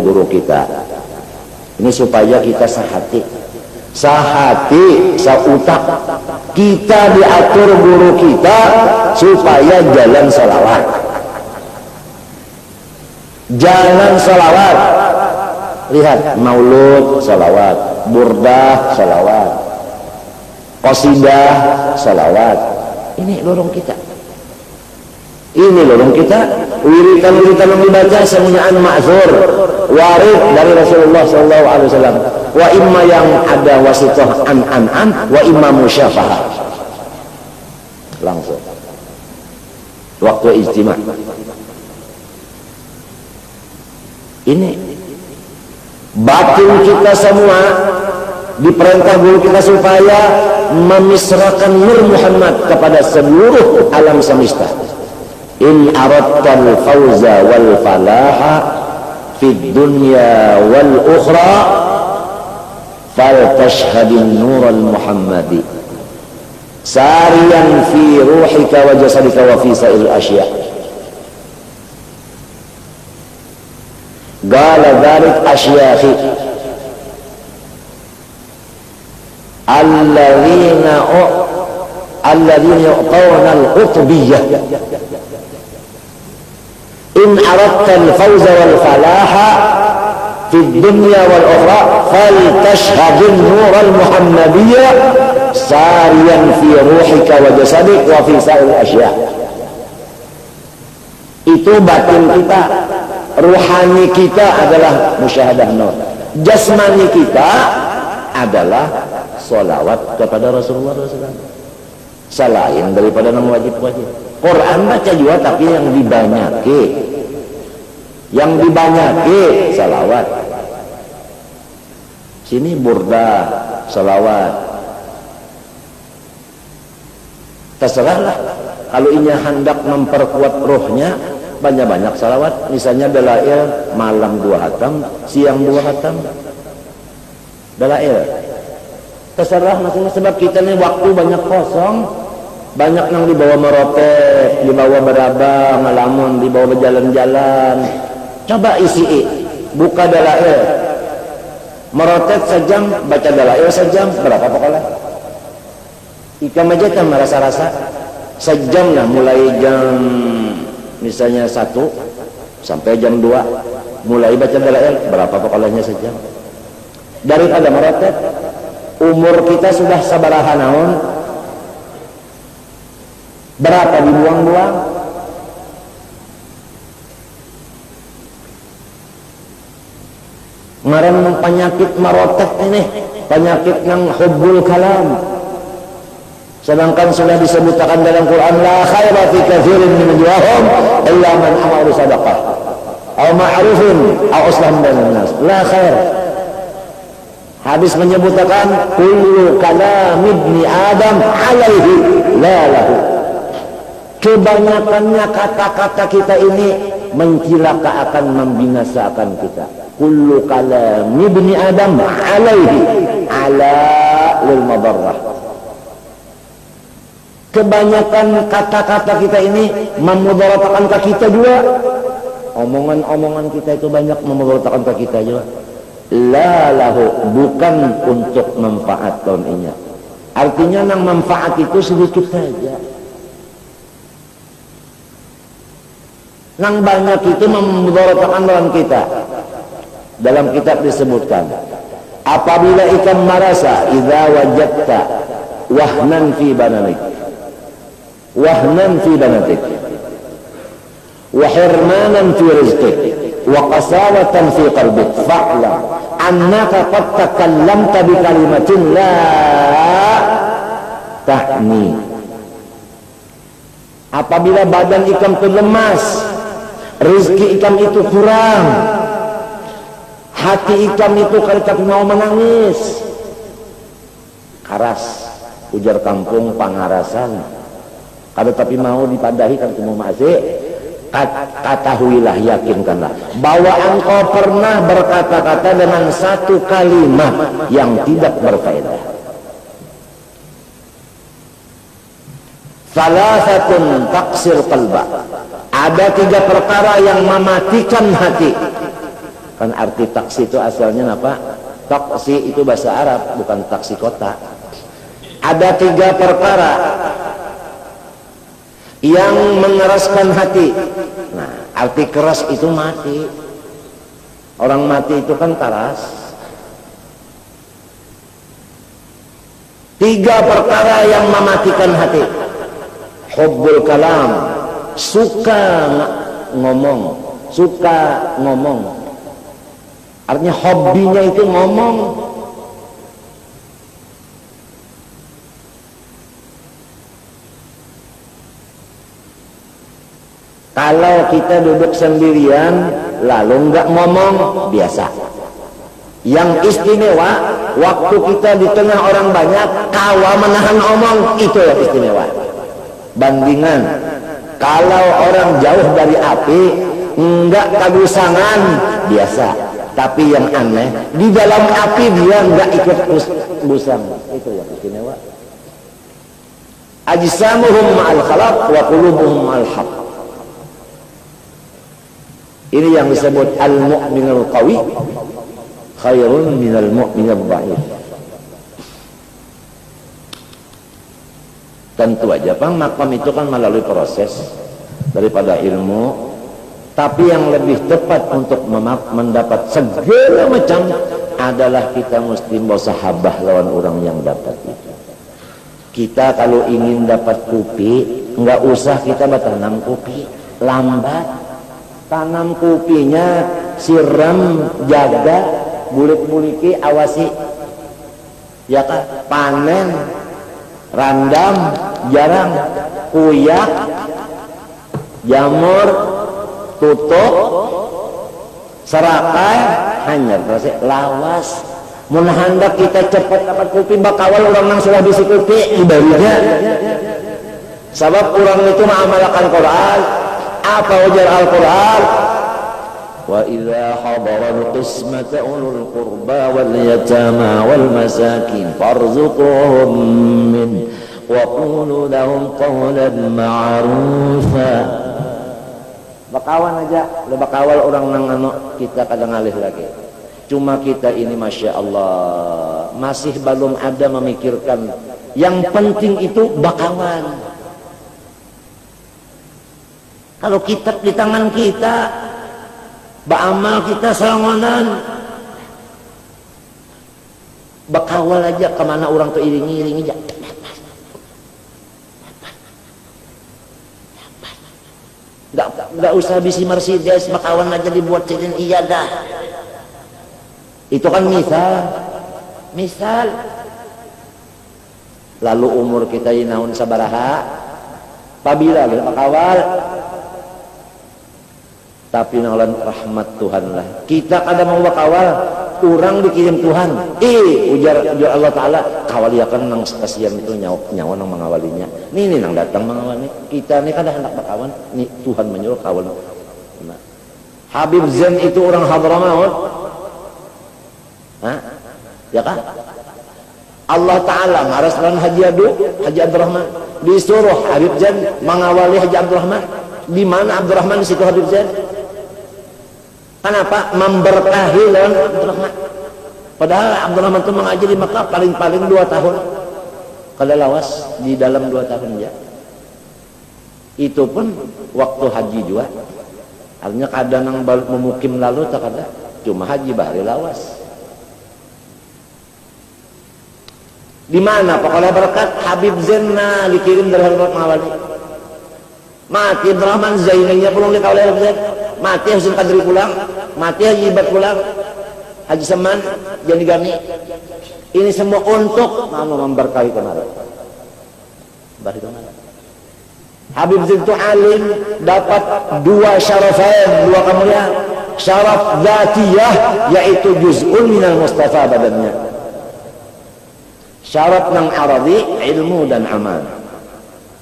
guru kita. Ini supaya kita sahati, sautak. Kita diatur guru kita supaya jalan salawat. Jalan salawat. Lihat, maulud salawat, burdah salawat, qasidah salawat. Ini lorong kita. Ini lorong kita. Wiritan-wiritan yang dibaca semuanya ma'zur, warid dari Rasulullah SAW. Wa imma yang ada wasithah an wa imma musyafahah. Langsung waktu ijtima'. Ini batin kita semua diperintah guru kita supaya memisrakan Nur Muhammad kepada seluruh alam semesta. In aradtal fawza wal falaha fid dunya wal ukhra fal tashhadin nural muhammadi sariyan fi ruhika wa jasadika wa fi sa'il asya. Qala dzalik asyakhi alladzina yu'tawna al-qutbiyyah. In aradta al-fawza wal falaha fi dunya wal ukhra fal tashhadin nur al-muhammadiyya sariyan fi ruhika wa jasadik wa fi sa'il asya. Itu batin kita, ruhani kita adalah musyahadah nur, jasmani kita adalah sholawat kepada Rasulullah SAW. Selain daripada nama wajib-wajib, Quran baca juga, tapi yang dibanyaki salawat. Sini burdah salawat. Terserahlah. Kalau ini hendak memperkuat rohnya, banyak-banyak salawat. Misalnya dalail malam 2 hatam, siang 2 hatam. Dalail. Terserah masing-masing, sebab kita ini waktu banyak kosong. Banyak yang dibawa merotek, dibawa berabang, ngelamun, dibawa berjalan-jalan. Coba isi, buka dalail. Merotek sejam, baca dalail sejam, berapa pokoknya? Ikam aja kan merasa-rasa. Sejam lah, mulai jam misalnya 1 sampai jam 2. Mulai baca dalail, berapa pokoknya sejam? Daripada merotek, umur kita sudah sabaraha naon? Berapa dibuang-buang? Ngaran penyakit marotek ini, penyakit yang hubbul kalam. Sedangkan sudah disebutkan dalam Quran, la khaira fi katsirin min najwahum illa man amara sadaqah aw ma'rufin aw islam bainan nas. La khair. Habis menyebutkan kullu kalam ibni adam alaihi la lahu. Kebanyakannya kata-kata kita ini mencilaka, akan membinasakan kita. Kullu kalam ibni adam alaihi ala lil madarrah. Kebanyakan kata-kata kita ini memudaratakan ke kita juga. Omongan-omongan kita itu banyak memudaratakan ke kita juga. La lahu, bukan untuk manfaat tahun ini. Artinya yang manfaat itu sedikit saja. Yang banyak itu memudaratakan dalam kita. Dalam kitab disebutkan, apabila ikan merasa idza wajadta wahnan fi bananik wa hirmanan fi rizqik wa qasawatan fi qalbik fa'lam annaka qad takallamta bi kalimatin la tahni. Apabila badan ikam itu lemas, rezeki ikam itu kurang, hati ikam itu kali tapi mau menangis, karas ujar kampung pangarasan, kalau tapi mau dipadahi kan semua masih. Ketahuilah, yakinkanlah bahwa engkau pernah berkata-kata dengan satu kalimat yang tidak berfaedah. Salasatun taqsir qalba. Ada 3 perkara yang mematikan hati. Kan arti taksi itu asalnya apa? Taksi itu bahasa Arab, bukan taksi kota. Ada 3 perkara yang mengeraskan hati. Nah, arti keras itu mati. Orang mati itu kan keras. 3 perkara yang mematikan hati. Hubbul kalam, suka ngomong. Artinya hobinya itu ngomong. Kalau kita duduk sendirian lalu nggak ngomong, biasa. Yang istimewa, waktu kita di tengah orang banyak, kawa menahan omong, itu yang istimewa. Bandingan, kalau orang jauh dari api, nggak kagusangan, biasa. Tapi yang aneh, di dalam api dia nggak ikut busang, itu yang istimewa. Ajsamuhum ma'al khalaq wa qulubuhum ma'al haq. Ini yang disebut al-mu'minul qawi khairun minal mu'minil dha'if. Tentu aja Bang, makam itu kan melalui proses daripada ilmu, tapi yang lebih tepat untuk mendapat segala macam adalah kita mesti musahabah lawan orang yang dapat itu. Kita kalau ingin dapat kopi, nggak usah kita bertanam kopi, lambat. Tanam kopinya, siram, jaga, bulik-buliki, awasi, ya kan? Panen, randam, jarang, kuyak, jamur, tutup, serakai, hanya terus lawas. Mun hendak kita cepat dapat kopi, bakawal orang nang sudah bisi kopi ibadahnya. Sebab orang itu mengamalkan Quran. Apa ujar Al-Quran? Wa idza hadara qismata ulul qurba wal yatama wal masakin farzuquhum min wa qulu lahum qawlan ma'rufa. Bakawan aja, bakawal orang nang anu kita kadang alih lagi. Cuma kita ini Masya Allah masih belum ada memikirkan yang penting itu bakawan. Kalau kitab di tangan kita, beramal kita salangonan, bakawal aja kemana orang tuh iringi aja. Nggak usah bisi Mercedes, bakawan aja dibuat cincin, iya dah. Itu kan misal. Lalu umur kita inaun sabaraha, pabila kita bakawal. Tapi nalan rahmat Tuhan lah. Kita kadang mau bakawal, orang dikirim Tuhan. Ujar Allah Ta'ala, kawaliakan nang kasihan itu nyawa nang mengawalinya. Nih nang datang mengawalnya. Kita nih kadang hendak bakawan, nih Tuhan menyuruh kawal. Nah, Habib Zain itu orang Hadramaut. Ya kan? Allah Ta'ala ngaraslan Haji Abdurrahman. Disuruh Habib Zain mengawali Haji Abdurrahman. Di mana Abdurrahman di situ Habib Zain? Kenapa? Memberkahi lawan Abdurrahman. Padahal Abdurrahman itu mengaji di Makkah paling-paling 2 tahun. Kalau lawas di dalam 2 tahun ya. Itu pun waktu haji juga. Artinya kadang yang memukim lalu tak ada. Cuma haji bahari lawas. Di mana pokoknya berkat Habib Zain dikirim dari Hadrat Mawali. Mati Abdurrahman Zainnya pulang di Kaulai Habib Zain. Mati Husin Qadri pulang, mati Haji Ibat pulang, Haji Seman, Jani Gani. Ini semua untuk memberkahi kemarin. Habib Zain itu alim, dapat 2 syarafain, 2 kemuliaan. Syaraf dzatiyah, yaitu juz'un minal Mustafa badannya. Syaraf nang aradi, ilmu dan amal.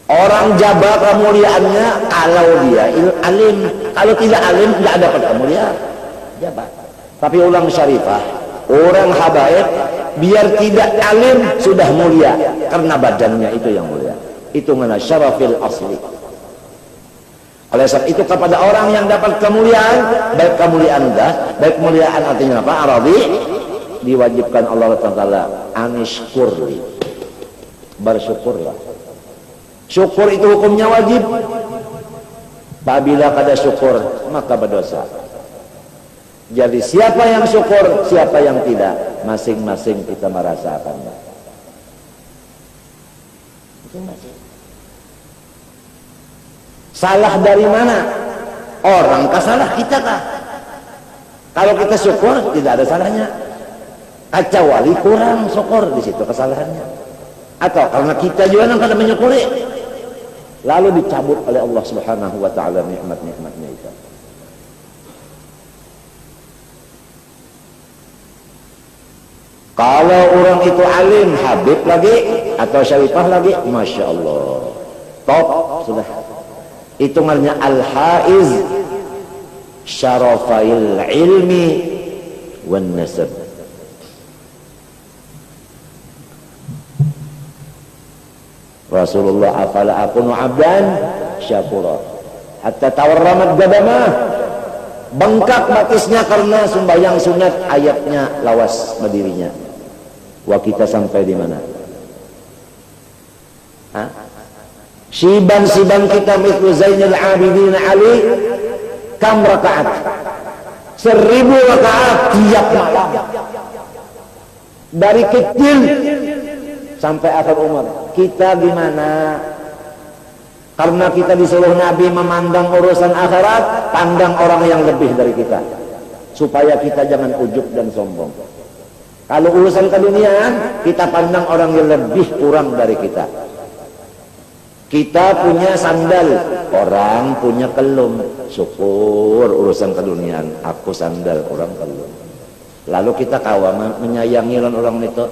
Orang jabat kemuliaannya kalau dia alim, kalau tidak alim tidak dapat kemuliaan jabat. Tapi orang syarifah, orang habaib, biar tidak alim sudah mulia karena badannya itu yang mulia. Itu mana syarafil asli. Oleh sebab itu kepada orang yang dapat kemuliaan, baik kemuliaan zat, baik kemuliaan artinya apa? Aradhi, diwajibkan Allah Taala anishkurli, bersyukurlah. Syukur itu hukumnya wajib. Apabila kada syukur maka berdosa. Jadi siapa yang syukur, siapa yang tidak, masing-masing kita merasakannya. Masing-masing. Salah dari mana? Orang kah salah, kita kah? Kalau kita syukur tidak ada salahnya. Kecuali kurang syukur, di situ kesalahannya. Atau karena kita juga yang kada menyukuri, lalu dicabut oleh Allah Subhanahu wa taala nikmat-nikmatnya itu. Kalau orang itu alim, habib lagi atau syarifah lagi, masya Allah, top sudah. Hitungannya al-haiz syarafail ilmi wan nasab. Rasulullah afala akunu abdan syakura hatta tawarramat gadamah, bengkak batisnya karena sembahyang sunat, ayatnya lawas berdirinya. Wah, kita sampai di mana? Hah? Siban-siban kita mithlu Zainal Abidin Ali, kam rakaat? 1000 rakaat tiap malam. Dari kecil sampai akhir umur. Kita gimana? Karena kita disuruh Nabi memandang urusan akhirat, pandang orang yang lebih dari kita, supaya kita jangan ujub dan sombong. Kalau urusan keduniaan, kita pandang orang yang lebih kurang dari kita. Kita punya sandal, orang punya kelum. Syukur urusan keduniaan, aku sandal, orang kelum. Lalu kita kawan menyayangi orang itu.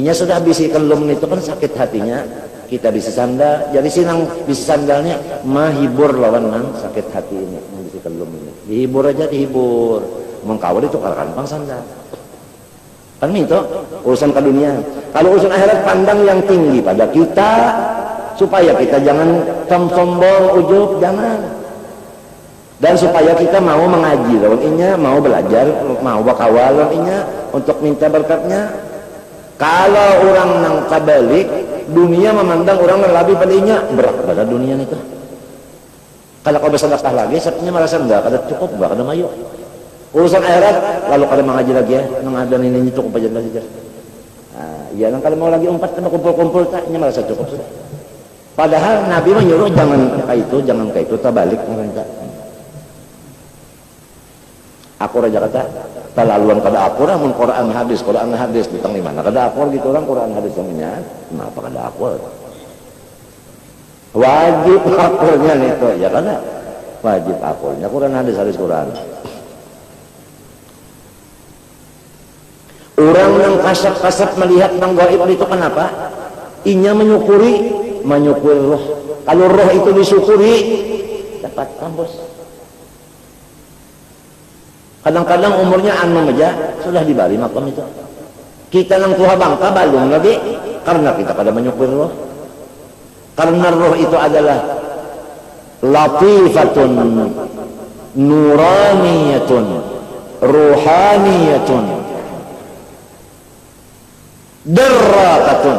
Inya sudah bisi kelum itu kan sakit hatinya. Kita bisi sandal, jadi sinang bisi sandalnya mahibur lawan nang sakit hati ini, bisi kelum ini. Dihibur aja, dihibur. Mengkawal itu kan sandal. Kan itu urusan keduniaan. Kalau urusan akhirat, pandang yang tinggi pada kita, supaya kita jangan sombong, ujub, jangan. Dan supaya kita mau mengaji lawan inya, mau belajar, mau bakawal lawan inya untuk minta berkatnya. Kalau orang nang kabalik, dunia memandang orang yang lebih pada inya, berat pada dunia itu. Kalau kau bersedekah lagi, saatnya merasa enggak, kada cukup, enggak kada mayu. Urusan akhirat, lalu kada mengaji lagi ya, nang ada ini cukup aja lagi. Iya, nang kalau mau lagi umpat, kada kumpul-kumpul, taknya merasa cukup sudah. Padahal Nabi menyuruh jangan kayak itu, jangan kayak itu, terbalik mereka. Aku raja kata, terlaluan kada akur, namun Quran hadis tentang di mana kada akur gitu orang Quran hadis namanya, kenapa kada akur? Wajib akurnya itu, ya kada? Wajib akurnya Quran hadis Quran. Orang yang kasap-kasap melihat nang gaib itu kenapa? Inya menyukuri roh. Kalau roh itu disyukuri, dapat kampus. Kadang-kadang umurnya anu aja sudah dibali makam itu. Kita nang tua bangka balung lagi karena kita pada menyukuri roh. Karena roh itu adalah latifatun nuraniyatun ruhaniyatun darrakatun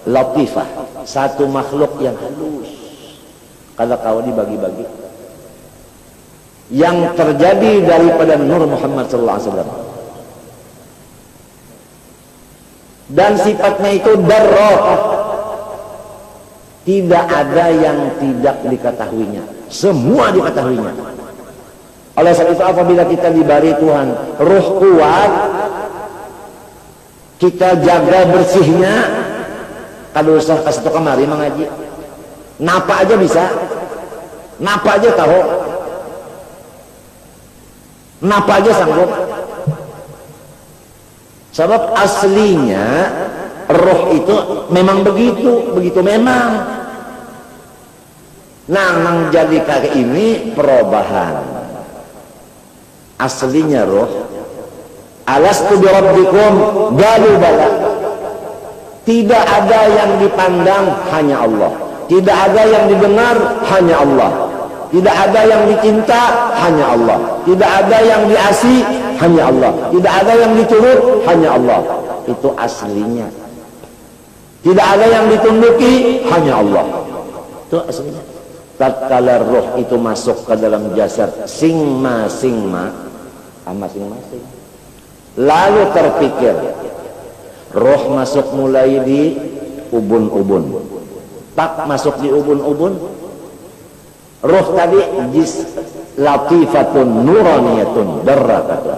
latifah, satu makhluk yang halus. Kalau kau dibagi-bagi yang terjadi daripada Nur Muhammad sallallahu alaihi wasallam, dan sifatnya itu darrakah, tidak ada yang tidak diketahuinya, semua diketahuinya. Oleh sebab itu apabila kita diberi Tuhan ruh kuat, kita jaga bersihnya. Kalau usah kasih tau kemari mengaji, napa aja bisa, napa aja tahu, napa aja sanggup. Sebab aslinya roh itu memang begitu memang. Nang jadi kayak ini perubahan. Aslinya roh, alastu bi rabbikum, qalu bala. Tidak ada yang dipandang, hanya Allah. Tidak ada yang didengar, hanya Allah. Tidak ada yang dicinta, hanya Allah. Tidak ada yang diasihi, hanya Allah. Tidak ada yang diturut, hanya Allah. Itu aslinya. Tidak ada yang ditunduki, hanya Allah. Itu aslinya. Tatkala roh itu masuk ke dalam jasad masing-masing, lalu terpikir, roh masuk mulai di ubun-ubun, tak masuk di ubun-ubun. Roh tadi latifatun nuraniyatun darrakatun.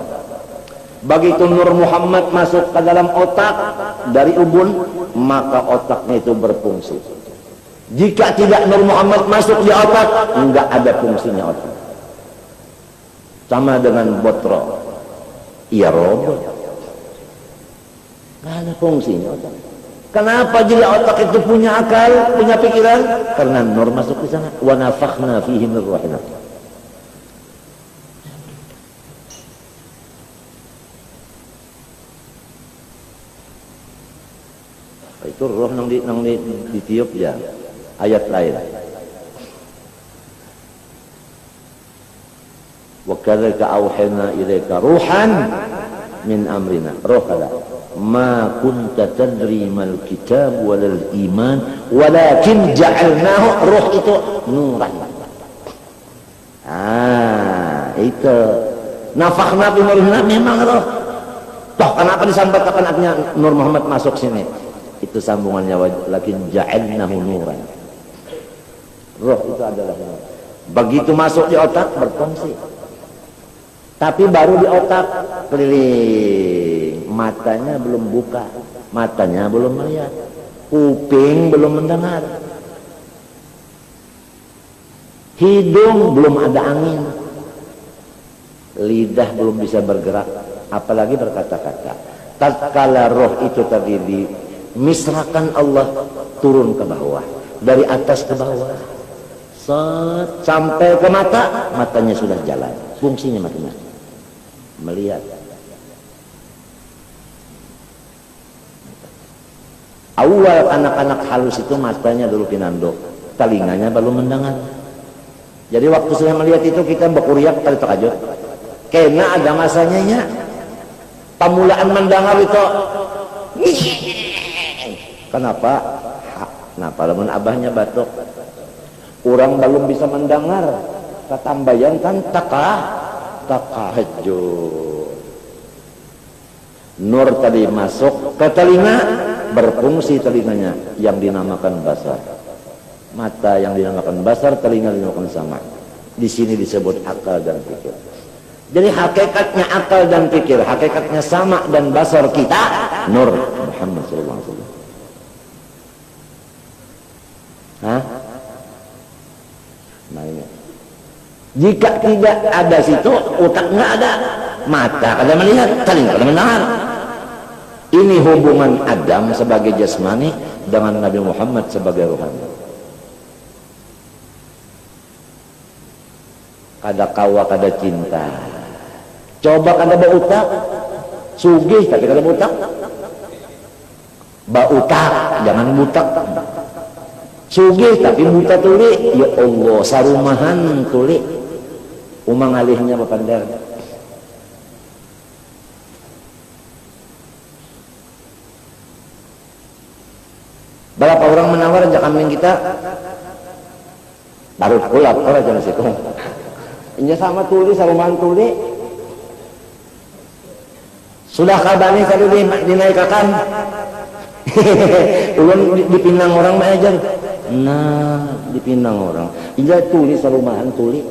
Begitu Nur Muhammad masuk ke dalam otak dari ubun, maka otaknya itu berfungsi. Jika tidak Nur Muhammad masuk di otak, enggak ada fungsinya otak. Sama dengan botol, ia robot, enggak ada fungsinya otak. Kenapa jika otak itu punya akal, punya pikiran? Karena nur masuk di sana. Wa nafakhna fihi min ruhina. Itu roh nang ditiup ya. Ayat lain. Wa kadzalika auhayna ilaika ruhan min amrina. Roh kada. Ma kunta tadri mal kitab walal iman walakin ja'alnahu, roh itu nuran. Itu nafakhna fi nurina, memang roh. Toh kenapa disampaikan artinya Nur Muhammad masuk sini? Itu sambungannya, walakin ja'alnahu nuran. Roh itu adalah nur. Begitu masuk di otak berfungsi. Tapi baru di otak keliling, matanya belum buka, matanya belum melihat, kuping belum mendengar, hidung belum ada angin, lidah belum bisa bergerak, apalagi berkata-kata. Tatkala roh itu tadi dimisrakan Allah, turun ke bawah, dari atas ke bawah, sampai ke mata, matanya sudah jalan, fungsinya matanya melihat. Awal anak-anak halus itu matanya dulu pinanduk, telinganya belum mendengar. Jadi waktu saya melihat itu kita berkuriak kali terkajut. Karena ada masanya nya. Pemulaan mendengar itu. Kenapa? Kenapa lamun abahnya batuk? Orang belum bisa mendengar. Ketambayan kan takahajud. Nur tadi masuk ke telinga, berfungsi telinganya yang dinamakan basar. Mata yang dinamakan basar, telinga dinamakan sama. Di sini disebut akal dan pikir. Jadi hakikatnya akal dan pikir, hakikatnya sama dan basar kita Nur Muhammad sallallahu alaihi wasallam. Nah ini. Jika tidak ada situ, otak nggak ada, mata kada melihat, telinga kada mendengar. Ini hubungan Adam sebagai jasmani dengan Nabi Muhammad sebagai rohani. Kada kawa, kada cinta. Coba kada bautak, sugih tapi kada bautak. Bautak, jangan butak. Sugih tapi buta tuli, ya Allah, sarumahan tuli. Umang alihnya bapandar. Berapa orang menawar aja kambing kita? Baru kulap orang jangan situ. Ini sama tuli, sarumahan tuli. Sudah kabani kalau dinaikakan. Ulun dipinang orang mah aja. Nah, dipinang orang. Iya tuli, sarumahan tuli.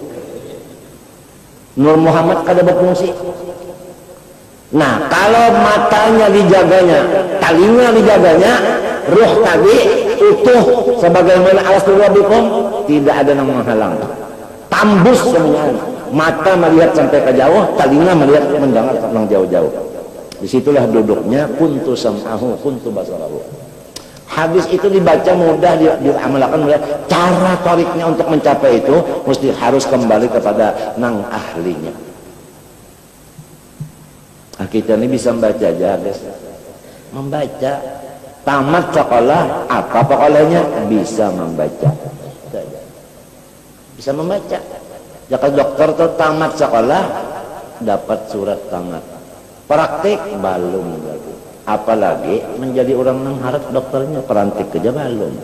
Nur Muhammad kada berfungsi. Nah, kalau matanya dijaganya, telinga dijaganya, ruh tadi utuh sebagaimana alasul rabbikum, tidak ada yang menghalang. Tambus semuanya. Mata melihat sampai ke jauh, telinga melihat mendengar sampai jauh-jauh. Disitulah duduknya kuntu sam'ahu kuntu basarahu. Hadis itu dibaca mudah, diamalkan mudah. Cara tariknya untuk mencapai itu mesti harus kembali kepada nang ahlinya. Kita ini bisa membaca aja, guys. Membaca tamat sekolah, apa pokoknya bisa membaca. Bisa membaca. Ya kalau dokter tuh tamat sekolah dapat surat tamat. Praktik belum lagi. Apalagi menjadi orang yang harap dokternya perantik aja belum.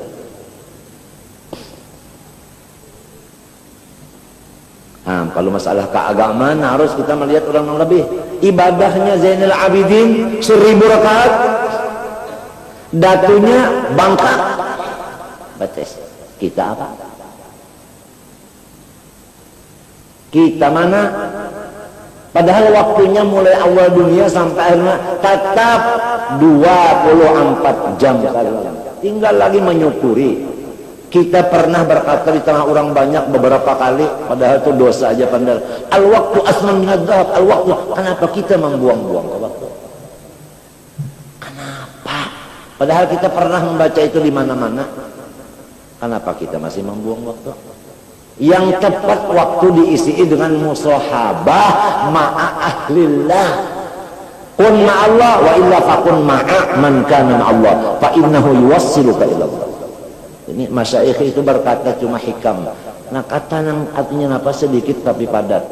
Nah, kalau masalah keagamaan harus kita melihat orang yang lebih. Ibadahnya Zainal Abidin 1000 rakaat. Datunya bangkak. Batas. Kita apa? Kita mana? Padahal waktunya mulai awal dunia sampai akhirnya tetap 24 jam. Tinggal lagi menyukuri. Kita pernah berkata di tengah orang banyak beberapa kali, padahal itu dosa aja pandal. Al-waktu asman minad dhahab, al-waktu. Kenapa kita membuang-buang waktu? Kenapa? Padahal kita pernah membaca itu di mana-mana. Kenapa kita masih membuang waktu? Yang tepat waktu diisi dengan musahabah ma'a ahlillah. Kun ma'allah wa illa fakun ma'a man kana ma'allah fa innahu yuwassiluka ila Allah. Ini masyaikh itu berkata cuma hikam. Nah kata yang artinya apa sedikit tapi padat.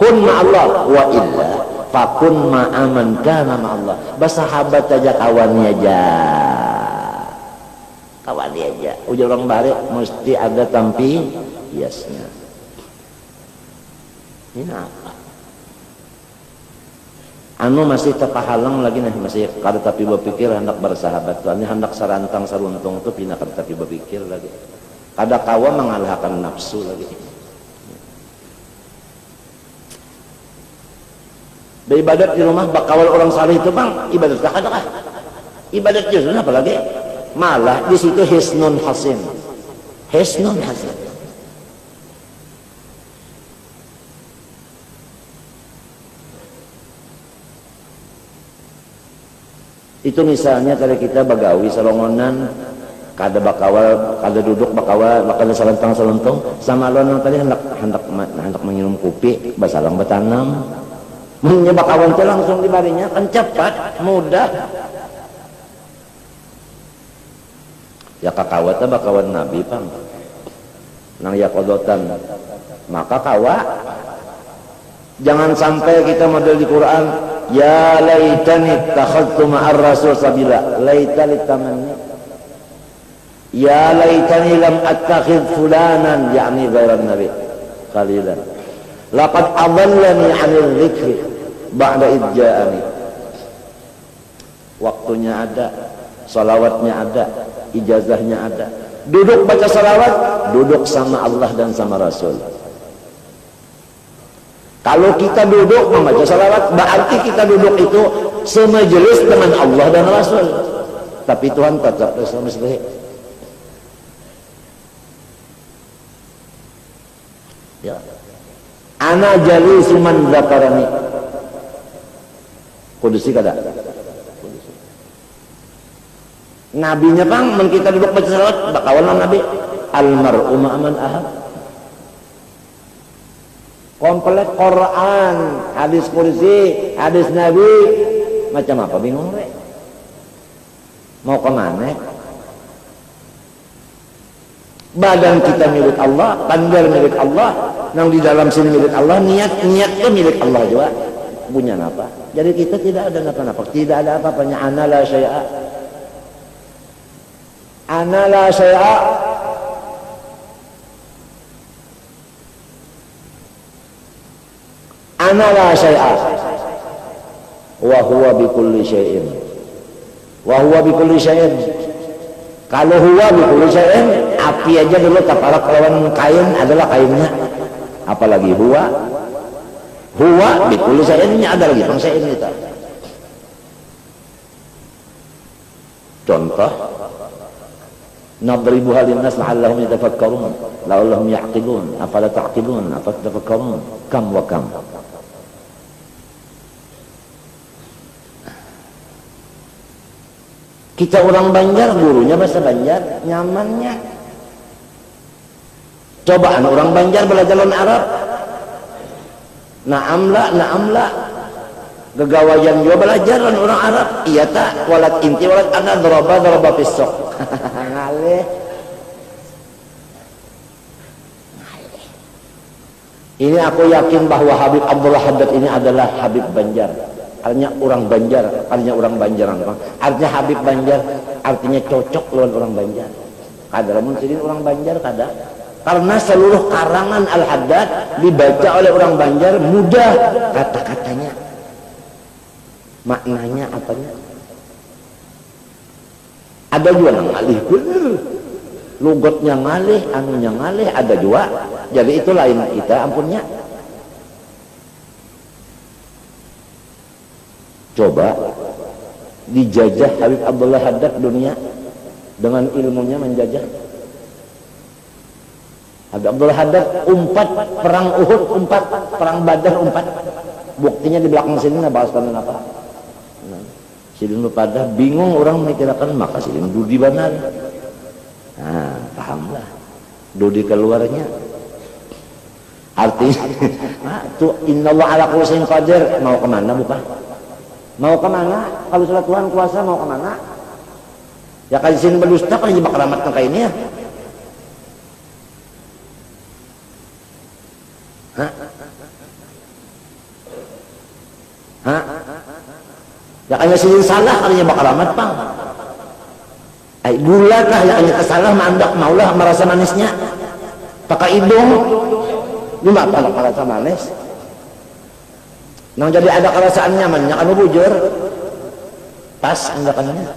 Kun ma'allah wa illa fakun ma'a man kana ma'allah. Bersahabat aja kawannya aja. Kawan dia aja. Ujar orang balik mesti ada tampi hiasnya. Ini apa? Anu masih terpahalang lagi nih, masih kada tapi berpikir hendak bersahabat. Soalnya hendak sarantang saruntung itu pindah kada tapi berpikir lagi. Kada kawa mengalahkan nafsu lagi. Beribadat di rumah bakawal orang saleh itu bang, ibadat kah? Ibadat justru apa lagi? Malah di situ hisnun hasin. Hisnun hasin. Itu misalnya kalau kita bagawi salongonan, kada bakawal, kada duduk bakawal, kada salentang-salentong, sama lawan tadi hendak minum kopi, basalang batanam. Munnya bakawal itu langsung dibarinya kan cepat, mudah. Ya kakawat bakawan Nabi pang nang ya kodotan maka kawa jangan sampai kita model di Quran ya laitani takhadtu ma'ar rasul sabila laitali tamanni ya laitani lam attakhid fulanan yakni ghairan nabi khalilan laqad adallani 'anil dzikri ba'da idja'ani. Waktunya ada, salawatnya ada, ijazahnya ada. Duduk baca salawat, duduk sama Allah dan sama Rasul. Kalau kita duduk membaca salawat, berarti kita duduk itu semajelis dengan Allah dan Rasul. Tapi Tuhan tetap bersama sekali. Ya. Ana jalisu man zakarani. Kudusi kada? Nabinya bang, men kita duduk baca salawat, bakawan Nabi. Almar'u ma'aman ahad. Komplit Quran, hadis kursi, hadis Nabi, macam apa bingung re? Mau kemana? Badan kita milik Allah, tanggal milik Allah, yang di dalam sini milik Allah, niat itu milik Allah juga. Punya apa? Jadi kita tidak ada apa-apa, tidak ada apa-apanya. Ana la syai'a. Ana la syai'a. Ana la syai'a. Wa huwa bi kulli syai'in. Wa huwa bi kulli syai'in. Kalau huwa bi kulli syai'in, api aja dulu taparak lawan kain adalah kainnya. Apalagi huwa bi kulli syai'innya ada lagi bang syai'in kita. Contoh nadribuha linnas la'allahum yatafakkarun la'allahum ya'qilun afala ta'qilun afala tafakkarun kam wa kam. Kita orang Banjar, gurunya bahasa Banjar, nyamannya. Cobaan orang Banjar belajar Arab. Na'amla. Gegawayan juga belajar orang Arab. Iya tak, walat inti walat ana daraba pisok. Ngalih. Ini aku yakin bahwa Habib Abdullah Haddad ini adalah Habib Banjar. Artinya orang Banjar, artinya orang Banjaran. Artinya Habib Banjar, artinya cocok lawan orang Banjar. Kadang mungkin orang Banjar kadang. Karena seluruh karangan Al-Haddad dibaca oleh orang Banjar mudah kata-katanya. Maknanya apanya? Ada juga yang ngalih bener. Lugotnya ngalih, anunya ngalih, ada juga. Jadi itu lain kita ampunnya. Coba dijajah Habib Abdullah Haddad dunia dengan ilmunya menjajah. Habib Abdullah Haddad umpat perang Uhud, umpat perang Badar, umpat. Buktinya di belakang sini nah bahas tentang apa? Silin pada bingung orang memikirkan maka silin dudi benar. Nah, pahamlah. Dudi keluarnya. Artinya, tuh innallaha ala kulli syai'in qadir. Mau kemana bukan? Mau kemana? Kalau sudah Tuhan kuasa mau kemana? Ya kan sini berdusta kan jebak keramat kayak ini ya. Hah? Hah? Ya kan sini salah kan jebak keramat pang. Gula kah ya kan kesalah mandak maulah merasa manisnya. Pakai hidung. Ini apa merasa manis? Nah jadi ada kerasaan nyamannya kan bujur pas anggapannya.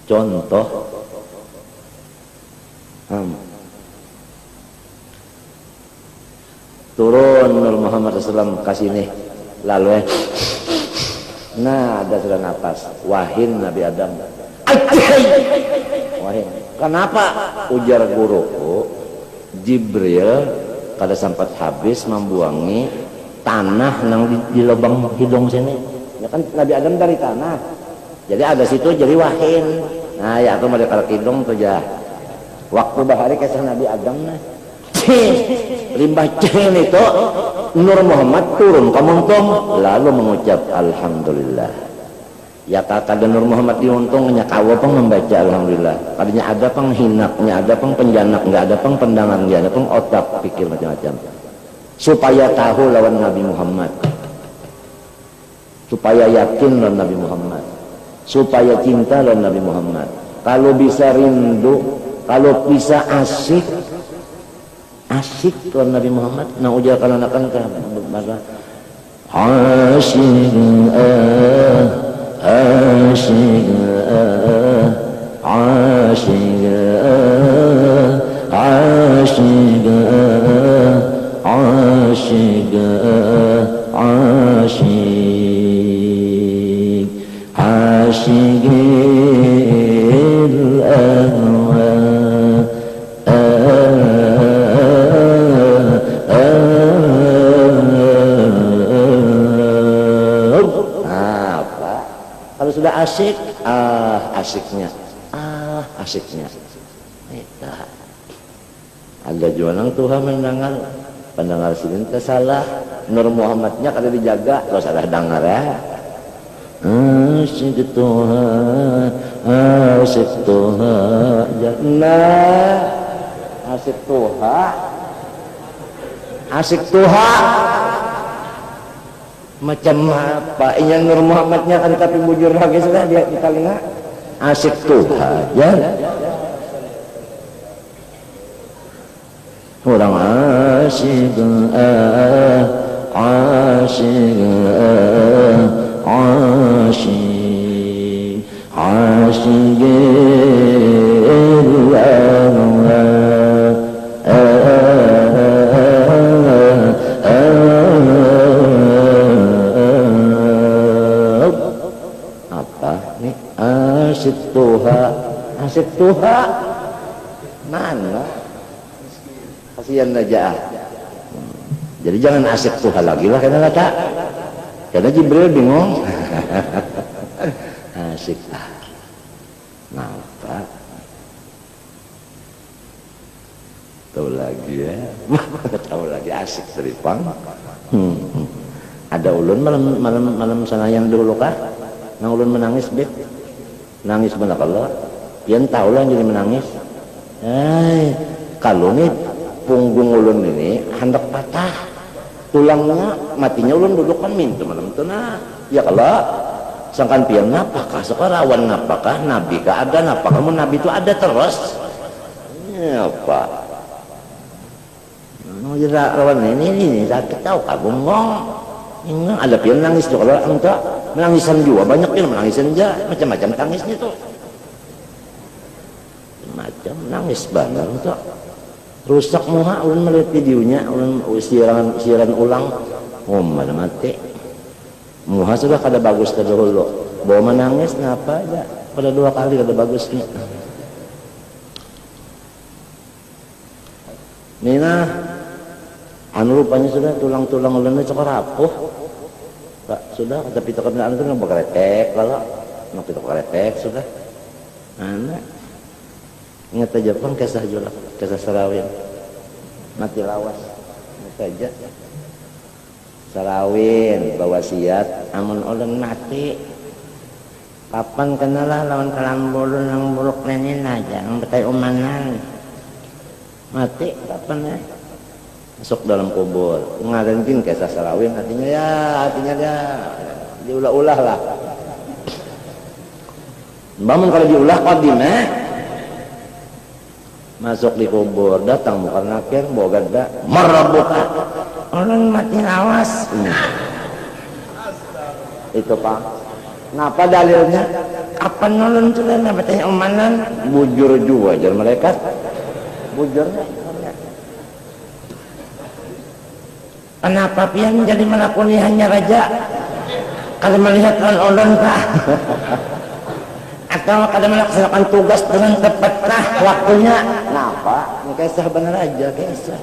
Contoh turun Nur Muhammad SAW kasih nih lalu nah ada sudah nafas wahin Nabi Adam wahin kenapa ujar guru Jibril kada sempat habis membuangi tanah nang di lubang hidung sini. Ya kan Nabi Adam dari tanah. Jadi ada situ jadi wahin. Nah, ya aku mari kalau hidung tuh ya. Waktu bahari kisah Nabi Adam nah. Limbah cen itu Nur Muhammad turun ke muntung lalu mengucap alhamdulillah. Ya kata Nur Muhammad diuntungnya kawa pang membaca alhamdulillah. Tadinya ada pang hinaknya, ada pang penjanak, enggak ada pang pendangan, enggak ada pang otak pikir macam-macam. Supaya tahu lawan Nabi Muhammad, supaya yakin lawan Nabi Muhammad, supaya cinta lawan Nabi Muhammad. Kalau bisa rindu, kalau bisa asik lawan Nabi Muhammad. Nah ujar kalau akan ke bahasa asyik asyik asyik asyik asyik asyik asyik sudah asyik, asyiknya, asyiknya. Nah, ada jualan Tuhan pendengar sini salah. Nur Muhammadnya kada dijaga, kalau salah dengar ya. Asyik Tuhan, asyik Tuhan. Nah, asyik Tuhan, asyik Tuhan. Macam apa yang Nur Muhammadnya kan tapi bujur lagi sudah dia di telinga asyik Tuhan ya orang asyik asyik asyik asyik asyik Tuhan mana kasihan aja jadi jangan asyik Tuhan lagi lah karena Jibril bingung asyik kenapa tahu lagi ya tahu lagi asyik seripang Ada ulun malam sanayang dulu kah nang ulun menangis beb, nangis benar kalau pian tahu lah jadi menangis. Kalau nih punggung ulun ini hendak patah, tulangnya matinya ulun duduk kan mintu malam itu nah ya kalau sangkan pian napakah sekarawan napakah nabi kah ada napakah kamu nabi itu ada terus ya apa mau jadi rawan ini sakit tahu kah bengong. Enggak, ada pian nangis tuh kalau enggak menangisan juga banyak pian menangisan aja macam-macam tangisnya tuh macam nangis banget tuh rusak muha ulun melihat videonya ulun siaran ulang mana mati muha sudah kada bagus kada dulu bawa menangis kenapa aja pada 2 kali kada bagusnya Nina anu rupanya sudah tulang-tulang ulunnya cokor rapuh Pak, sudah tapi kendaraan itu nggak keretek kalau nggak itu keretek sudah anak ingat aja pun kisah julak kisah Sarawin mati lawas ingat aja Sarawin bawa siat amun ulun mati kapan kenalah lawan kalambulun yang buruk nenin aja yang betai umanan mati kapan ya masuk dalam kubur ngarentin kisah Sarawin artinya dia diulah-ulah lah bangun kalau diulah qadim masuk di kubur datang bukan nakir bawa gada merabuka orang mati lawas itu pak kenapa dalilnya kapan nolong sudah nabatnya umanan bujur juga aja mereka bujurnya kenapa pian jadi melakoni hanya raja kalau melihat orang kah atau kada melaksanakan tugas dengan tepat kah waktunya kenapa ini kisah benar aja kisah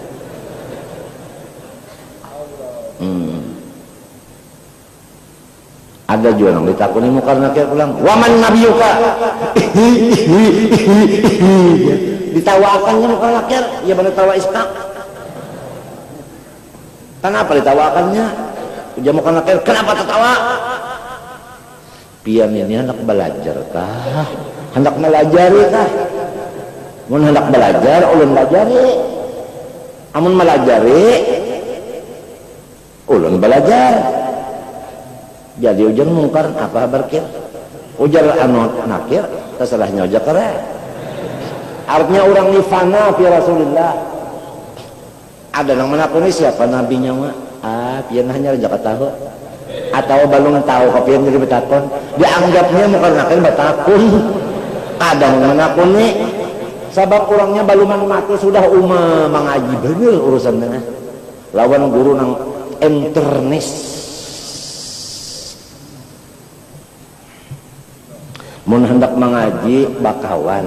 ada juga yang ditakuni muka nakir pulang waman nabiyuka ditawakannya muka nakir ya benar tawa istaq kenapa ditawakannya ujar muka nakir kenapa tertawa pian ini hendak belajar kah hendak melajari kah mun hendak belajar ulun belajari amun melajari ulun belajar jadi ujar mungkar apa berkir ujar anu nakir terserahnya ujar keren artinya orang nifana fi Rasulullah ada yang menakuni siapa nabinya mah pian hanya aja tahu atau balung tahu kapian jadi betakon dianggapnya bukan nakir betakun kadang menakuni sabab kurangnya baluman mati sudah mengaji bener urusan dengan lawan guru nang internis mun hendak mengaji bakawan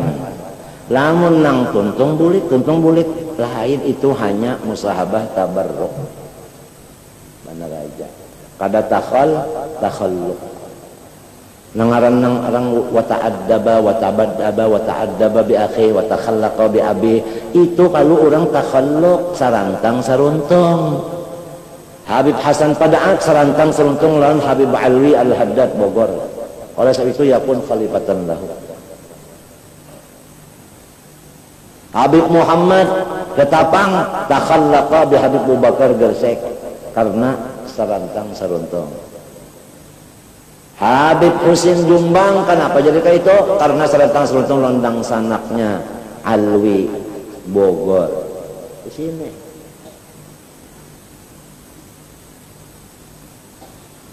lamun nang tuntung bulik lain itu hanya musahabah tabarruk benar aja kada takhalluq nangaran nang arang wa ta'addaba wa tabaddaba wa ta'addaba bi akhi wa takhallaqa bi abi itu kalau orang takhalluq sarantang saruntung Habib Hasan Padaak sarantang saruntung lawan Habib Alwi Al-Haddad Bogor oleh sebab itu yakun khalifatan lahu Habib Muhammad Ketapang takhallaqa bi Habib Abu Bakar Gersek karena sarantang saruntung Habib Husin Jumbang kenapa jadi kayak itu karena sarantang saruntung londang sanaknya Alwi Bogor di sini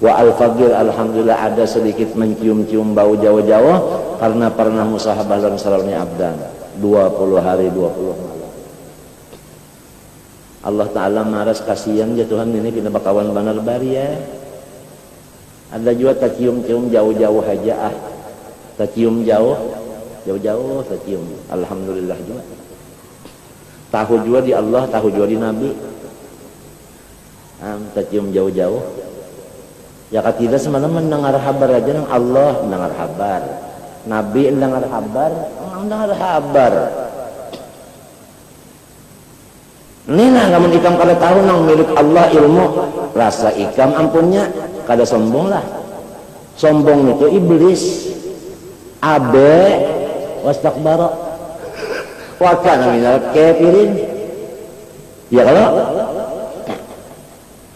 wa al-faqir alhamdulillah ada sedikit mencium-cium bau jauh-jauh karena pernah musahabah dalam salamnya abdan 20 hari 20 malam Allah Ta'ala maras kasihan ya Tuhan ini kita bakawan banar bari ya ada juga tercium-cium jauh-jauh aja tercium jauh-jauh tercium alhamdulillah juga tahu juga di Allah tahu juga di Nabi tercium jauh-jauh ya tidak semalam mendengar kabar aja nang Allah mendengar kabar Nabi mendengar kabar Nina namun ikam kada tahu nang milik Allah ilmu rasa ikam ampunnya kada sombong lah. Sombong itu iblis. Abe wastakbara wa kana minal kafirin. Ya kalau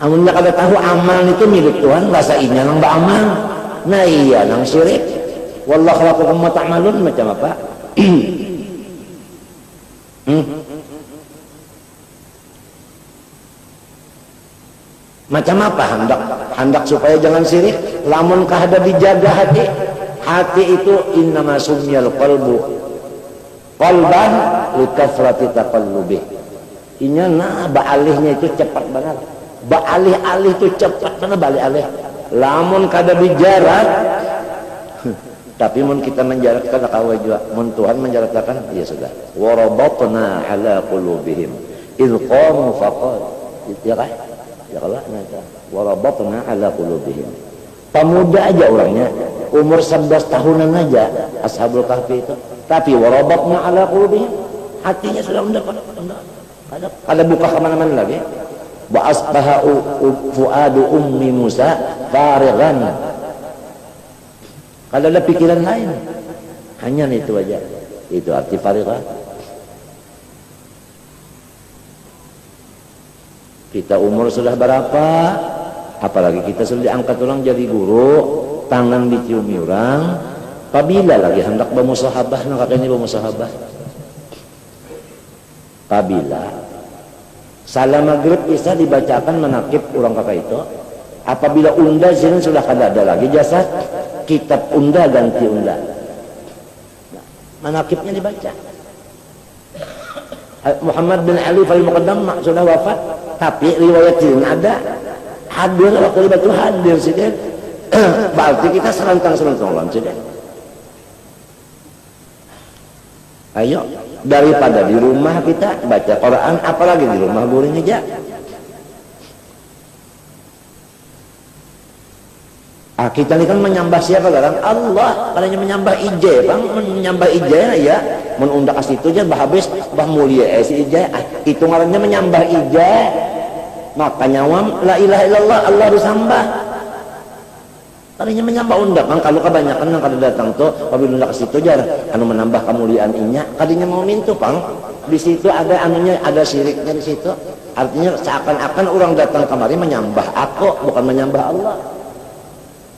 amunnya kada tahu amal itu milik Tuhan rasa inya nang beramal. Nah iya nang syirik. Wallahu khalaqakum wa ta'malun macam apa? Macam apa hendak supaya jangan sirik, lamun kahada dijaga hati itu innama sumyal qalbu qalban likathrati taqallubih. Inya baalihnya itu cepat banget, baalih-alih itu cepat banget balik-alih. Lamun kada dijarak tapi mun kita menjarakkan kawa juga mun Tuhan menjarakkan ya sudah warabatna ala qulubihim idh qamu faqad ya kan ya Allah nata warabatna ala qulubihim. Pemuda aja orangnya umur 11 tahunan aja Ashabul Kahfi itu tapi warabatna ala qulubihim hatinya sudah mendapat ada buka kemana-mana lagi wa asbaha fuadu ummi Musa farighan. Kalau ada pikiran lain hanya itu aja, itu arti farigha. Kita umur sudah berapa, apalagi kita sudah diangkat orang jadi guru, tangan diciumi orang, apabila lagi hendak bermusahabah, nah kakak ini bermusahabah. Apabila salam maghrib isya dibacakan menakib orang kakak itu, apabila unda sini sudah kada ada lagi jasad, kitab unda ganti unda, manakibnya dibaca. Muhammad bin Ali Al-Muqaddam sudah wafat, tapi riwayat ini ada hadir waktu dibaca hadir sih deh. Berarti kita serantang-serantang sih deh. Ayo daripada di rumah kita baca Quran, apalagi di rumah guring aja. Kita ini kan menyembah siapa kan? Allah. Kalau menyembah ije, bang, menyembah ije ya. Menundak as itu aja, habis bah mulia si ije. Itu ngarannya menyembah ije. Makanya la ilaha illallah Allah disembah. Tadinya menyembah undak, bang. Kalau kebanyakan yang kada datang tuh, kalau undak as itu aja, anu menambah kemuliaan inya. Kadinya mau mintu, bang. Di situ ada anunya, ada syiriknya di situ. Artinya seakan-akan orang datang kemari menyembah aku, bukan menyembah Allah.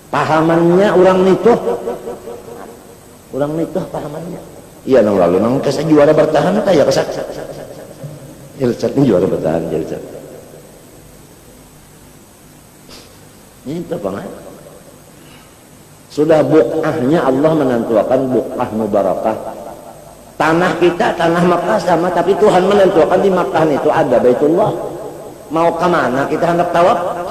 Pahamannya orang nituh pahamannya iya nang lalu nang kesa juara bertahan ya kesak Ilsat ini juara bertahan Ilsat ini itu banget sudah bukahnya Allah menentukan bukah mubarakah tanah kita tanah Makkah sama tapi Tuhan menentukan di Makkah itu ada Baitullah mau kemana kita hendak tawaf.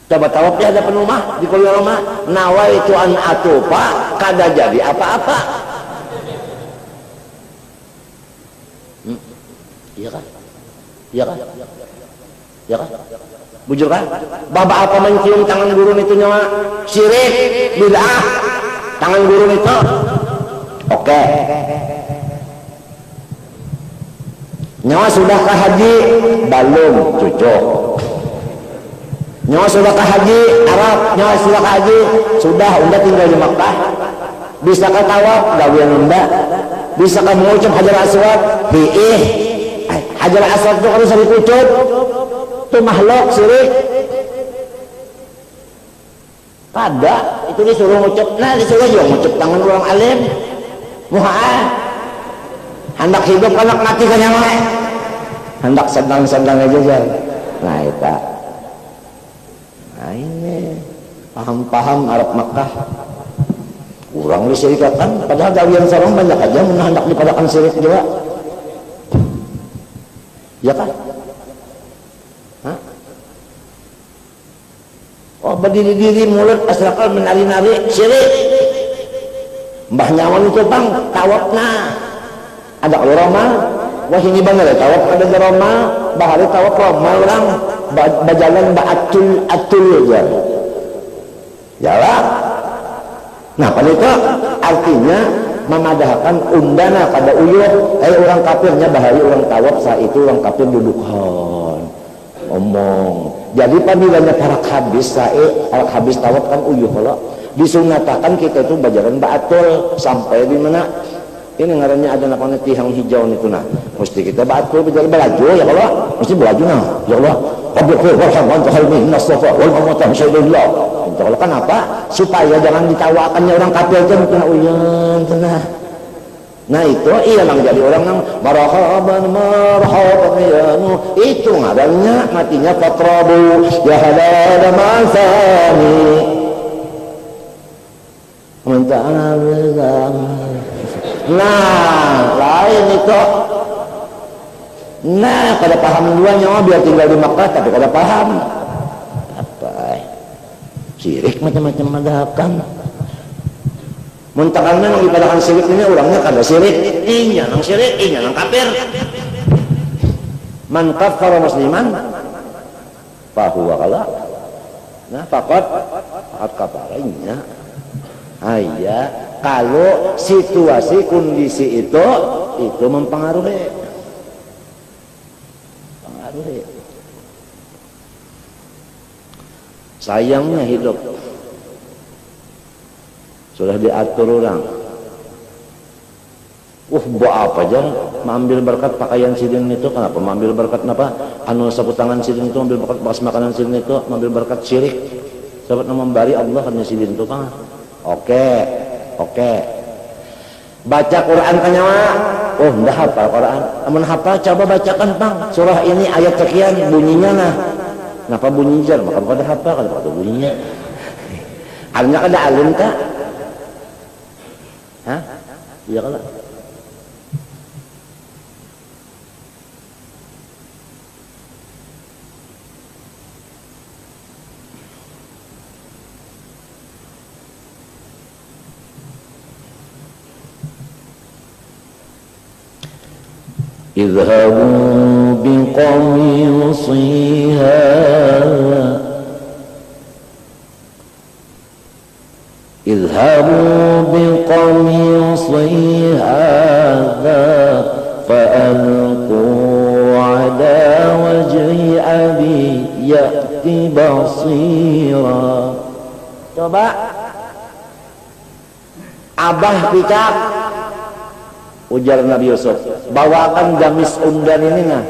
Coba tawafnya ada penumah di kuliah rumah nawaitu an atufa kada jadi apa-apa. Iya kan? Iya kan? Iya kan? Bujur kan? Bapak apa mencium tangan gurun itu nyawa syirik bid'ah tangan gurun itu oke. Nyawa sudahkah haji belum cucuk. Nyawa sudah ke haji Arab, nyawa sudah ke haji sudah unda tinggal di Makkah. Bisa ke tawaf gawian unda, bisa ke mengucap Hajar Aswad, hiih Hajar Aswad itu harus dikucap, itu makhluk syirik. Pada itu disuruh ngucap, nah disuruh juga ngucap tangan orang alim, muha'ah, hendak hidup hendak mati kan yang lain, hendak sedang-sedang aja kan, nah itu. Nah ini paham-paham Arab Makkah kurang disirikakan padahal gawian sarong banyak aja hendak dipadakan sirik juga ya kan? Hah? Oh berdiri-diri mulut asrakal menari-nari sirik mbah nyawan itu bang tawafna ada kalau Roma wah ini bang ada tawaf ada di Roma bahari tawaf Roma orang bajalan atul ya jalan. Nah pada itu artinya memadahkan undana kada uyuh orang kafirnya bahaya orang tawaf saat itu orang kafir dudukkan omong. Jadi pabilanya harak habis tawaf kan uyuh kalau disunatakan kita itu bajaran ba'atul sampai di mana ini ngarannya ada namanya tihang hijau itu nah mesti kita ba'atul berjalan belaju ya kalau mesti belaju nah ya Allah Abdul Rahman Tuhan Nastafa wal Muhammad Syaikhullah. Kalau kenapa? Supaya jangan ditawakannya orang kafir itu kena uyan tenah. Nah itu ialah jadi orang yang marhaban ya nu itu ngarannya matinya fatrabu ya halal masani. Nah lain itu. Nah kada paham duanya biar tinggal di Makkah tapi kada paham apa syirik macam-macam madahkan muntakannya yang ibadahan syirik ini orangnya kada syirik inya nang syirik inya nang kafir man kafara musliman fahuwa kala nah faqat kafara inya ayah kalau situasi kondisi itu mempengaruhi sayangnya hidup sudah diatur orang buat apa aja mengambil berkat pakaian sidin itu kenapa mengambil berkat apa anu sapu tangan sidin itu mengambil berkat bekas makanan sidin itu mengambil berkat syirik sahabat membari Allah kan sidin itu kan oke baca Quran kanyawa ndak hafal Quran amun hafal coba bacakan Bang surah ini ayat sekian bunyinya nah kenapa bunyi jar maka kada hafal kada bunyinya alnya kada alim ka hah iya kada اذهبوا بقميصي هذا فألقوا على وجه أبي يأتي بصيرا. Coba Abah picak ujar Nabi Yusuf, bawakan gamis undan ini nah,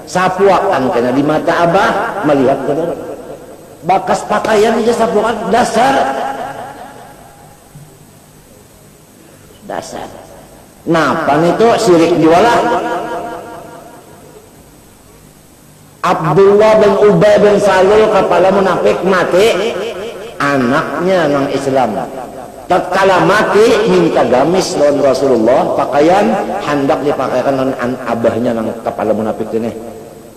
sapuakan karena di mata Abah melihat benar. Bakas pakaian aja sapuakan dasar. Napan itu syirik jualan. Abdullah bin Ubay bin Salul kepala munafik mati, anaknya nang Islam. Tatkala mati minta gamis lawan Rasulullah, pakaian hendak dipakaikan lawan abahnya nang kepala munafik ini.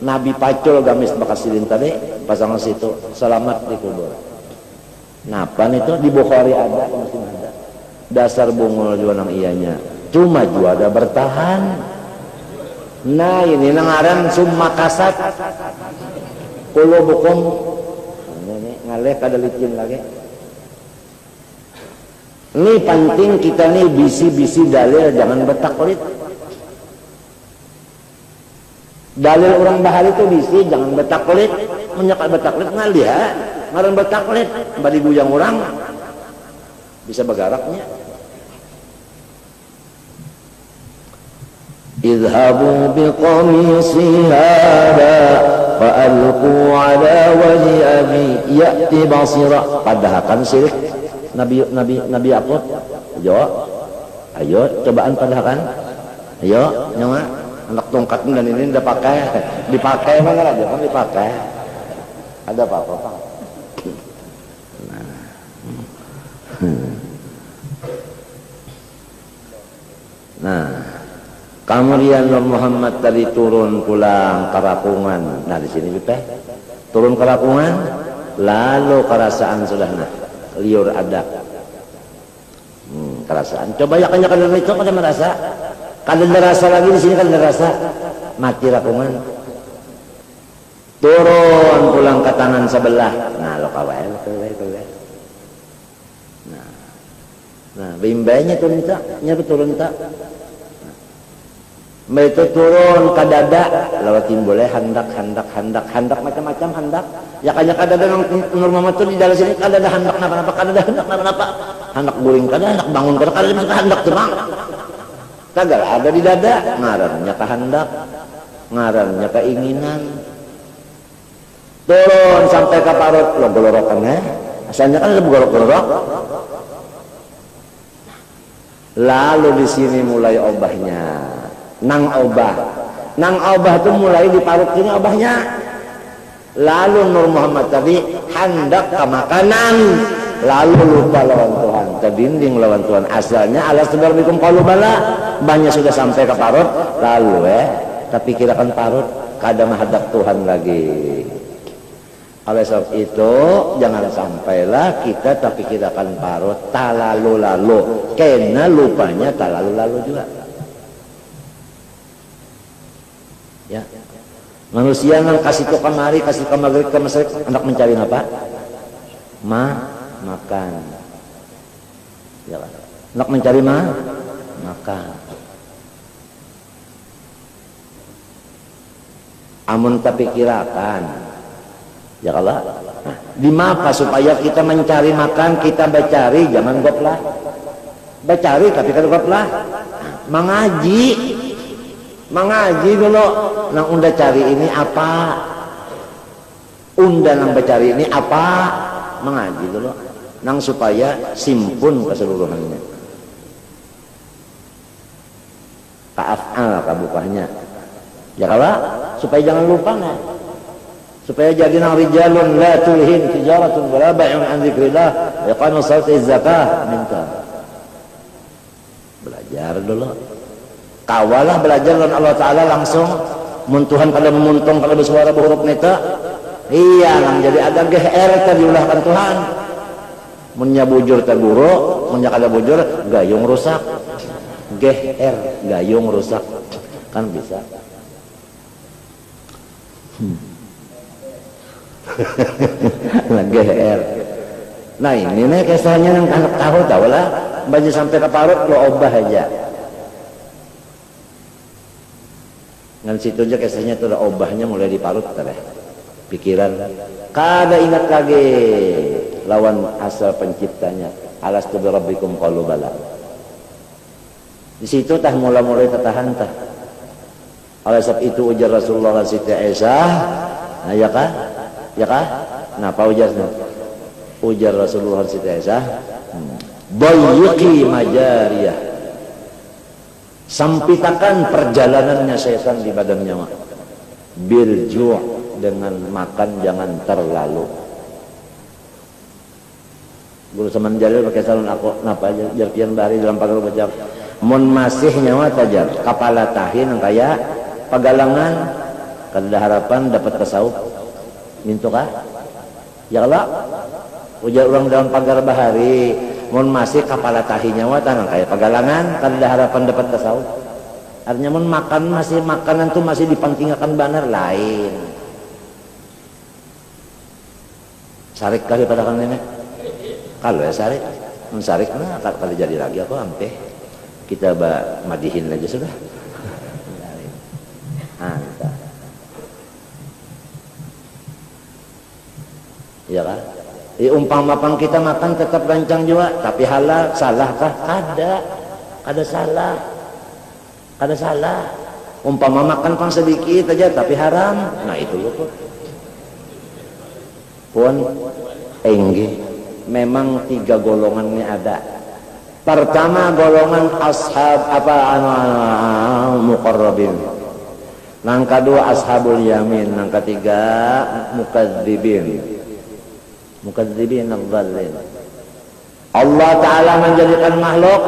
Nabi pacul gamis bekas silin tadi, pasangan situ, selamat di kubur. Napan itu di Bukhari ada, masih ada. Dasar bungul juga nang ianya. Cuma juga ada bertahan. Nah ini nangaran summa kasat. Qulubukum ini ngalih kada licin lagi. Ini penting kita nih bisi-bisi dalil jangan bertaklid. Dalil orang bahari itu bisi jangan bertaklid. Menyakal bertaklid ngalih ya. Ngaran bertaklid badi guyang orang bisa bergaraknya. Idhabu biqamisi hada fa'alqu ala wajhi abi ya'ti basira. Padahal kan syirik Nabi Yakub. Ayo cobaan padahal kan. Ayo nyawa anak tongkat dan ini udah dipakai mana aja kan dipakai. Ada apa-apa Pak? Nah, kemudian Muhammad tadi turun pulang Karakungan. Nah di sini kita turun Karakungan, lalu kerasaan sudah liur ada. Kerasaan. Coba ya kanya itu kada merasa. Kada merasa lagi di sini kada merasa. Mati Rakungan. Turun pulang ke tangan sebelah. Nah lo kawal. Nah. Nah, bimbainya turun tak, nyata turun tak. Itu turun ke dada, lewat timbulnya handak macam-macam handak. Ya kanya kadada nang Nur Muhammad tuh di dalam sini kadada handak napa-napa, kadada handak napa-napa. Handak guring kadada, handak bangun kadada masuk handak terang. Kagak ada di dada, ngarannya kehendak, ngarannya keinginan. Turun sampai ke parut, lo golorokannya. Asalnya kan ada golorok. Lalu di sini mulai obahnya. Nang obah itu mulai di parut sini obahnya. Lalu Nur Muhammad tadi hendak ke makanan, lalu lupa lawan Tuhan, terdinding lawan Tuhan. Asalnya alastu bikum qalu bala, banyak sudah sampai ke parut, lalu tapi kirakan parut kada menghadap Tuhan lagi. Oleh sebab itu jangan sampailah kita tapi kirakan parut talalu-lalu, kena lupanya talalu-lalu juga. Ya, manusia yang kasih ke kamari, kasih ke maghrib, ke masyarakat, hendak mencari apa? Makan. Ya, hendak mencari makan. Amun tapi kirakan, ya kalau di maka supaya kita mencari makan, kita bercari, jangan goplah. Bercari tapi kan goplah. Mengaji dulu, nang unda cari ini apa? Unda nang bercari ini apa? Mengaji dulu, nang supaya simpun keseluruhannya. Ka'af'al kabukahnya. Ya kalau supaya jangan lupa nah. Supaya jadi nang rijalun la tulhim tijaratun wala bai'un an dzikrillah wa iqamus salati zakah minta. Belajar dulu. Kawalah belajar dengan Allah Ta'ala langsung Tuhan kada memuntung kada bersuara berhuruf neta. Iya nang jadi ada GR diulahkan Tuhan. Munya bujur teguru, munya kada bujur gayung rusak. GR gayung rusak kan bisa. Nah, GR. Nah ini nih kisahnya yang anak tahu lah. Baju sampai ke parut lo obah aja. Dengan situ aja kisahnya itu udah obahnya mulai diparut tereh. Pikiran kada ingat lagi lawan asal penciptanya. Alastu birabbikum qalu bala. Di situ tah mulai tertahan tah. Oleh sebab itu ujar Rasulullah Siti Aisyah, nah ya kah? Ya kah? Napa ujarnya? Ujar Rasulullah Siti Aisyah, "Bayyiqi majariyah." Sampitakan perjalanannya setan di badan nyawa. Birju' dengan makan jangan terlalu. Guru Saman Jalil pakai salon aku napa aja jarpian bahari dalam pagar baca. Mun masih nyawa tajar kapala tahin kaya pagalangan kada harapan dapat tasawuf. Mintu kah? Ya Allah. Ujar orang dalam pagar bahari mun masih kapala tahi nyawa tanang kayak pagalangan kan ada harapan dapat tasawuf. Artinya mun makan masih makanan tuh masih dipangtingakan banar lain. Sarik kali pada kan nenek. Kalau ya sarik, mun sarik nah kali jadi lagi aku ampe. Kita madihin aja sudah. Anta. Iya kan? Umpamakan kita makan tetap rancang juga, tapi halal, salahkah? Kada salah. Umpama makan pang sedikit aja, tapi haram. Nah itu loh pun enggih. Memang 3 golongan ini ada. Pertama golongan ashab muqarrabin. Yang kedua ashabul yamin, yang ketiga mukadzibin al-dhallin. Allah Ta'ala menjadikan makhluk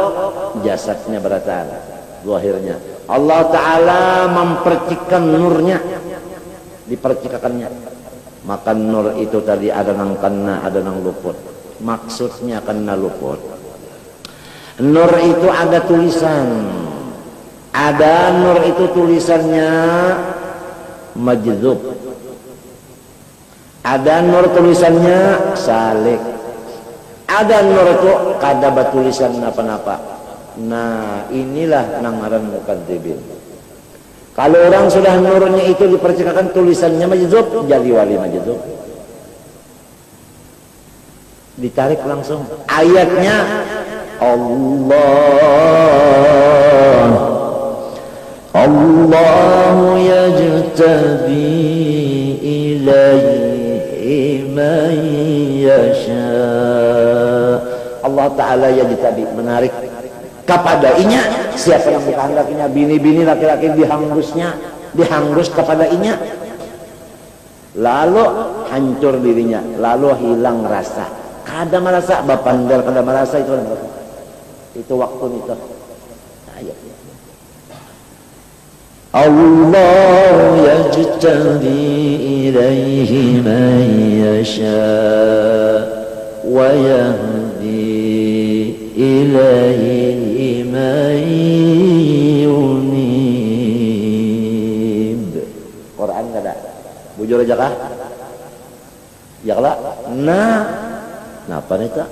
jasadnya beratan, zahirnya. Allah Ta'ala mempercikan nurnya, dipercikakannya. Maka nur itu tadi ada nang kena, ada nang luput. Maksudnya kena luput. Nur itu ada tulisan. Ada nur itu tulisannya majdzub. Ada nur tulisannya salik. Ada nur itu kada batulisan napa-napa. Nah, inilah namaran mukadzibin. Kalau orang sudah nurnya itu dipercikakan tulisannya majdzub, jadi wali majdzub. Ditarik langsung ayatnya Allah yajtabi ilaihi man yasha. Allah Ta'ala yajtabi, menarik kepadanya siapa yang dikehendakinya. Bini-bini laki-laki dihanggus kepadanya, lalu hancur dirinya, lalu hilang rasa. Kada merasa bapandar, kada merasa itu waktu itu ayat. Allah yajtabi ilaihi man yasha wa yahdi ilaihi man yunib. Quran kada bujur aja kah? Ya kala. Napa nih tak?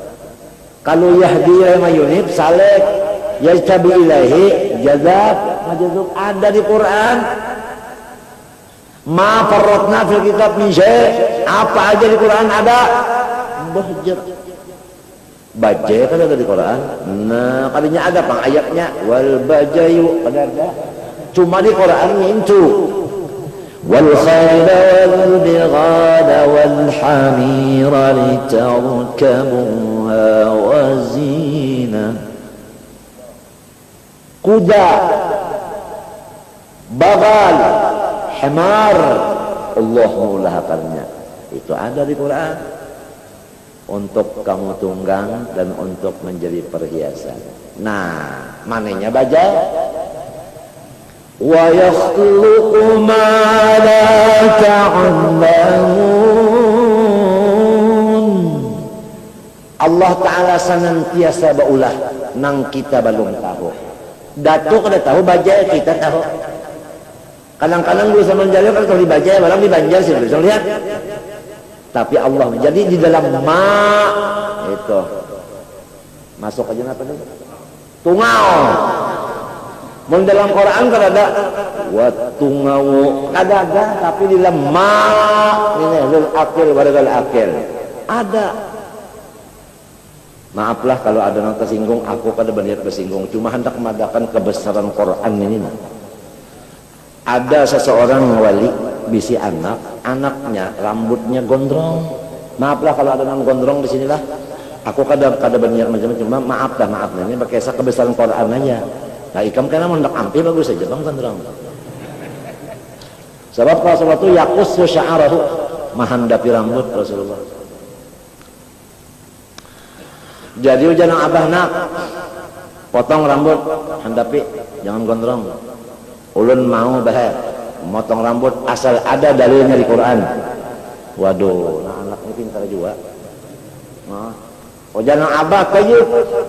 Kalau yahdi ilaihi man yunib salek, yajtabi ilaihi jazab majdzub, ada di Quran. Ma farratna fil kitab min syai', apa aja di Quran ada. Bahjir baca kan ada di Quran. Nah, kalinya ada pang ayatnya wal bajayu ada. Cuma di Quran itu wal khayla wal bighala wal hamira litarkabuha wa zina. Kuda, bagal, himar, Allah mulahakannya. Itu ada di Quran untuk kamu tunggang dan untuk menjadi perhiasan. Nah, mananya baja wa yakhluqu ma la ta'lamun. Allah Ta'ala senantiasa baulah nang kita belum tahu. Datuk kada tahu, baja kita tahu. Kadang-kadang dulu sama jalan kalau di baja barang di Banjar sih bisa lihat. Tapi Allah, jadi di dalam ma itu masuk aja apa tuh? Tungau. Mun dalam Quran kan ada wa tungau, ada, tapi di dalam ma ini lil akil wal akil ada. Maaflah kalau ada yang tersinggung, aku kada berniat tersinggung, cuma hendak mengadakan kebesaran Quran ini. Ada seseorang wali bisi anaknya rambutnya gondrong. Maaflah kalau ada yang gondrong di sinilah. Aku kada berniat macam-macam, cuma maaf ini berkisah kebesaran Quran aja. Nah, ikam karena mendak ampi bagus saja bang gondrong. Sebab Rasulullah itu yaqussu sya'arahu, mahandapi rambut Rasulullah. Jadi ujian abah nak potong rambut, handapi, jangan gondrong. Ulun mau bahaya motong rambut asal ada dalilnya di Quran. Waduh, nah anak ini pintar juga. Nah, ujian abah kayu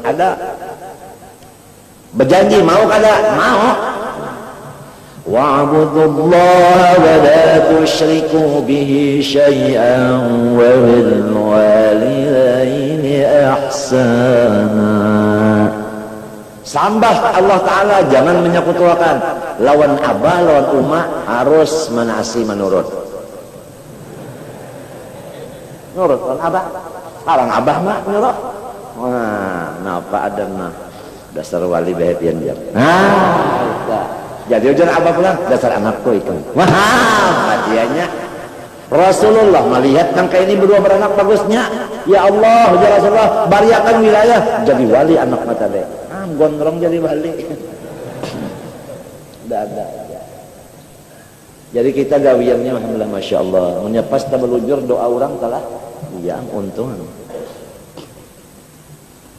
ada. Berjanji mau kada? Mau. Wa'budullaha wa la tusyriku bihi syai'an wa bil walidaini ihsana. Sambah Allah Ta'ala, jangan menyekutukan. Lawan abah, lawan umat harus menaati menurut. Nurut lawan abah. Kalau abah mah nurut. Wah, napa ada mah dasar wali bahagian dia. Nah, jadi ujian abah pulang dasar anakku itu. Wah, hadiahnya Rasulullah melihat nangka ini berdua beranak bagusnya. Ya Allah, ya Rasulullah, bariakan wilayah jadi wali anak mata deh. Gondrong jadi wali. Ada. Jadi kita gawiannya alhamdulillah masya Allah. Menyepas tabelujur doa orang telah. Ya untung.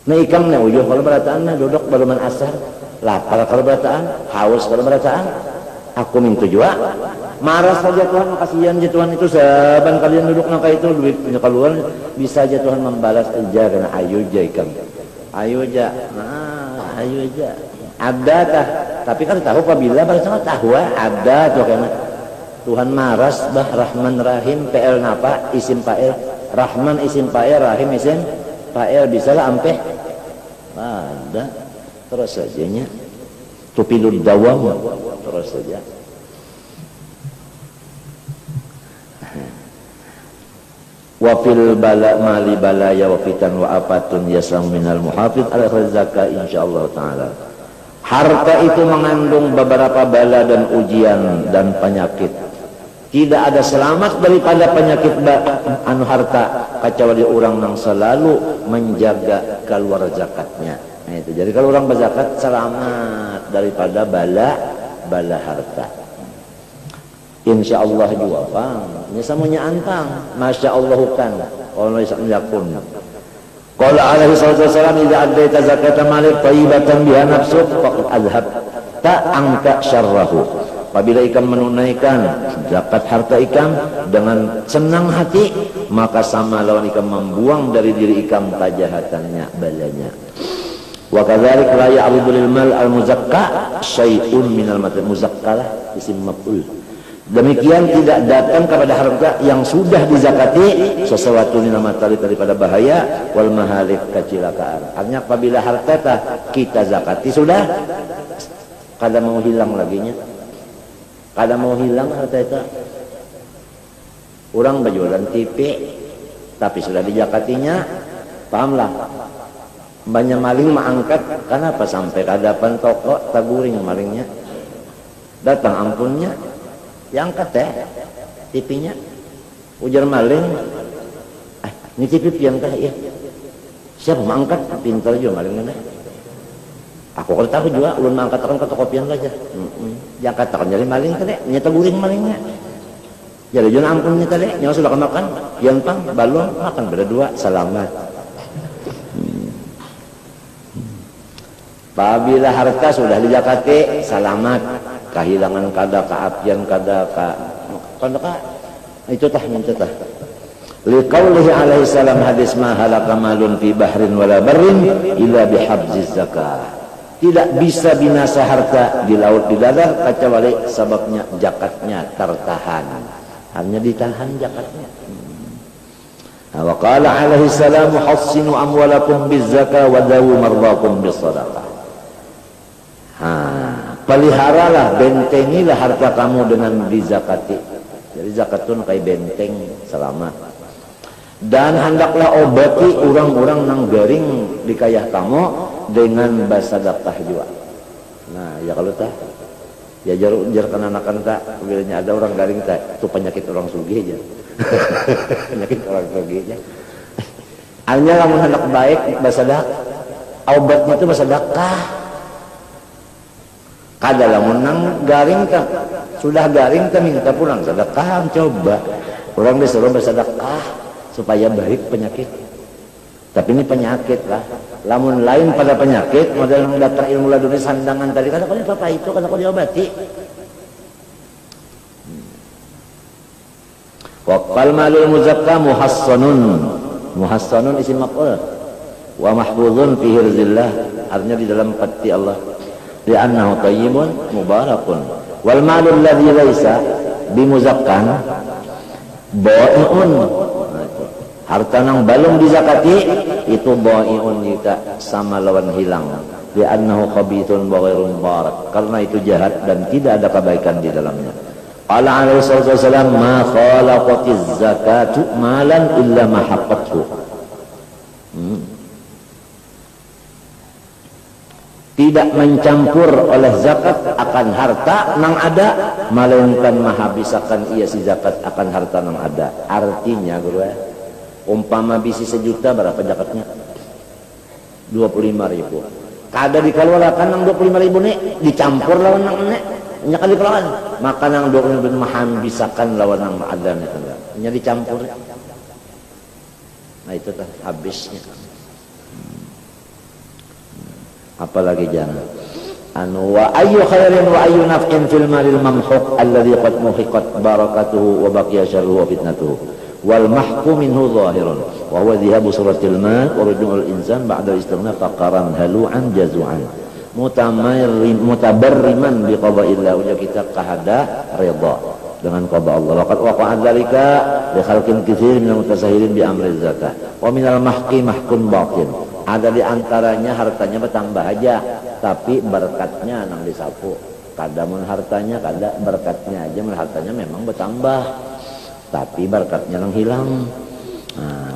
Nah ikam nih ujung kalau berataan duduk baruman asar. Lapar kalau berataan, haus kalau berataan. Aku minta juga. Marah saja Tuhan, kasihan aja Tuhan itu saban kalian duduk nangka itu duit punya keluar bisa aja Tuhan membalas aja karena ayo aja ikam. Ayo aja. Nah, ayo aja. Ada tah. Tapi kan tahu apabila bahasa tahu ada tuh karena Tuhan maras bah Rahman Rahim PL napa isim fa'il Rahman isim fa'il Rahim isim Pak El bisa lah ampe. Ada. Terus sajanya. Tupilud dawam. Terus saja. Wa fil bala mali balaya wa fitan wa afatun yasam minal muhafid ala zakah insyaallah taala. Harta itu mengandung beberapa bala dan ujian dan penyakit. Tidak ada selamat daripada penyakit harta kecuali orang yang selalu menjaga keluar zakatnya. Nah, itu. Jadi kalau orang berzakat selamat daripada bala harta. Insyaallah juga bang. Ini semuanya antang. Masya Allah kan. Allah yakun. Qala alaihi salatu wassalam idza addaita zakata malik thayyibatan biha nafsuk faqad azhab ta'anka syarrahu. Apabila ikan menunaikan zakat harta ikan dengan senang hati, maka sama lawan ikan membuang dari diri ikan kejahatannya, balanya. Wa kadzalik la ya'budu lil mal al muzakka syai'un minal muzakkalah isim maf'ul. Demikian tidak datang kepada harta yang sudah dizakati sesuatu nilai materi daripada bahaya wal mahalik kecelakaan. Artinya apabila harta kita zakati sudah kada mau hilang laginya. Kada mau hilang harta itu. Orang berjualan TV tapi sudah dijakatinya, pahamlah. Banyak maling mengangkat, kenapa sampai kadapan toko taguring malingnya. Datang ampunnya. Yang angkat TV-nya ujar maling, ini TV pian teh ya. Siapa mangkat pintar juga malingnya. Aku kalau tahu juga ulun mangkat akan ke toko pian aja. Yang katakan jadi maling tadi, nyata guring malingnya. Jadi jangan ampunnya tadi, nyawa sudah makan, pian pang balon makan berdua selamat. Apabila harta sudah dijakati selamat. Kehilangan kada keapian kada itu tah minta tah liqaulihi alaihi salam hadis ma halaka malun fi bahrin wala barrin illa bihabziz zakah. Tidak bisa binasa harta di laut di darat kecuali sebabnya zakatnya tertahan, hanya ditahan zakatnya. Wa qala alaihi salam hassinu amwalakum biz zakah wa dawu mardakum bis sadaqah. Peliharalah, bentengilah harta kamu dengan dizakati. Jadi zakat itu kayak benteng selamat. Dan hendaklah obati orang-orang nang garing di kayah kamu dengan basadaqah juga. Nah, ya kalau tak, ya jar anak-anak tak, bilanya ada orang garing tak, itu penyakit orang sugih aja. Penyakit orang sugih aja. Hanya kamu hendak baik basadaq, obatnya itu basadaqah. Kadalah menang garing tak, sudah garing tak minta pulang sedekah, coba orang disuruh bersedekah supaya baik penyakit. Tapi ini penyakit lah. Lamun lain pada penyakit, model yang datang ilmu laduni sandangan tadi kata kau apa itu kata kau diobati. Waqal malul muzakka muhassanun isim maf'ul wa mahfuzun fi hirzillah, artinya di dalam peti Allah. Li'annahu tayyibun mubarakun wal malul ladzi laisa bimuzakkan ba'iun. Harta nang balung dizakati itu ba'iun jika sama lawan hilang. Li'annahu khabithun wa ghairu mubarak, karena itu jahat dan tidak ada kebaikan di dalamnya. Qala alaihi wasallam ma khalaqatiz zakatu malan illa ma haqqathu. Tidak mencampur oleh zakat akan harta nang ada, melainkan menghabiskan ia si zakat akan harta nang ada. Artinya guru ya, umpama bisi 1 juta berapa zakatnya? 25.000. Kada dikeluarkan nang 25.000 nih dicampur lawan nang nek nya kali kelawan, maka nang 25.000 menghabiskan lawan nang ada nya dicampur. Nah itu tuh habisnya. Apalagi jangan wa ayyu khairin wa ayyu naf'in fil malil mamhuq alladhi qad muhiqat barakatuhu wa baqiya syarruhu wa fitnatuhu wal mahkum minhu zahirun wa huwa dhihabu suratil mal wa rujul insan ba'da istighna faqaran halu'an jazu'an mutabarriman bi qada'illah, ujar kita kahada ridha. dengan qada Allah. Waqad waqa'a dzalika li khalqin katsir min al-mutasahhilin bi amri zakah. Wa minal mahqi mahkun batin. Ada di antaranya hartanya bertambah aja, tapi berkatnya nang disapu. Kada mun hartanya, kada berkatnya aja, mun hartanya memang bertambah, tapi berkatnya nang hilang.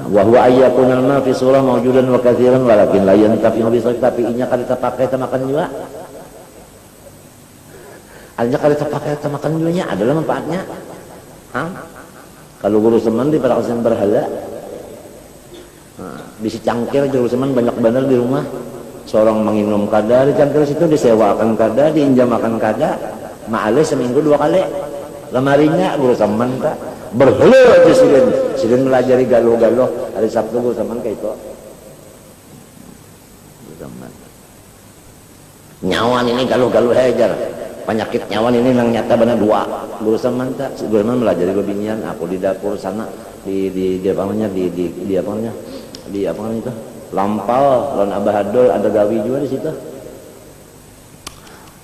Wa huwa ayyakunal ma fi surah mawjudan wa katsiran walakin la yantafi'u bi tapi inya kada terpakai makan juga. Artinya kalau terpakai makan juga adalah manfaatnya. Kalau guru seman di para kesan berhala, bisi cangkir guru seman banyak benar di rumah. Seorang menginum kada di cangkir situ disewakan kada, diinjamakan kada, ma'ale seminggu 2 kali. Lemarinya guru seman kak berhala aja silin melajari galuh-galuh hari Sabtu guru seman kayak itu. Guru seman. Nyawan ini galuh-galuh hajar. Penyakit nyawan ini nang nyata benar 2. Guru seman tak, guru seman melajari bebinian. Aku di dapur sana di apa namanya di apa namanya itu lampau lawan Abah Hadul ada gawi juga di situ.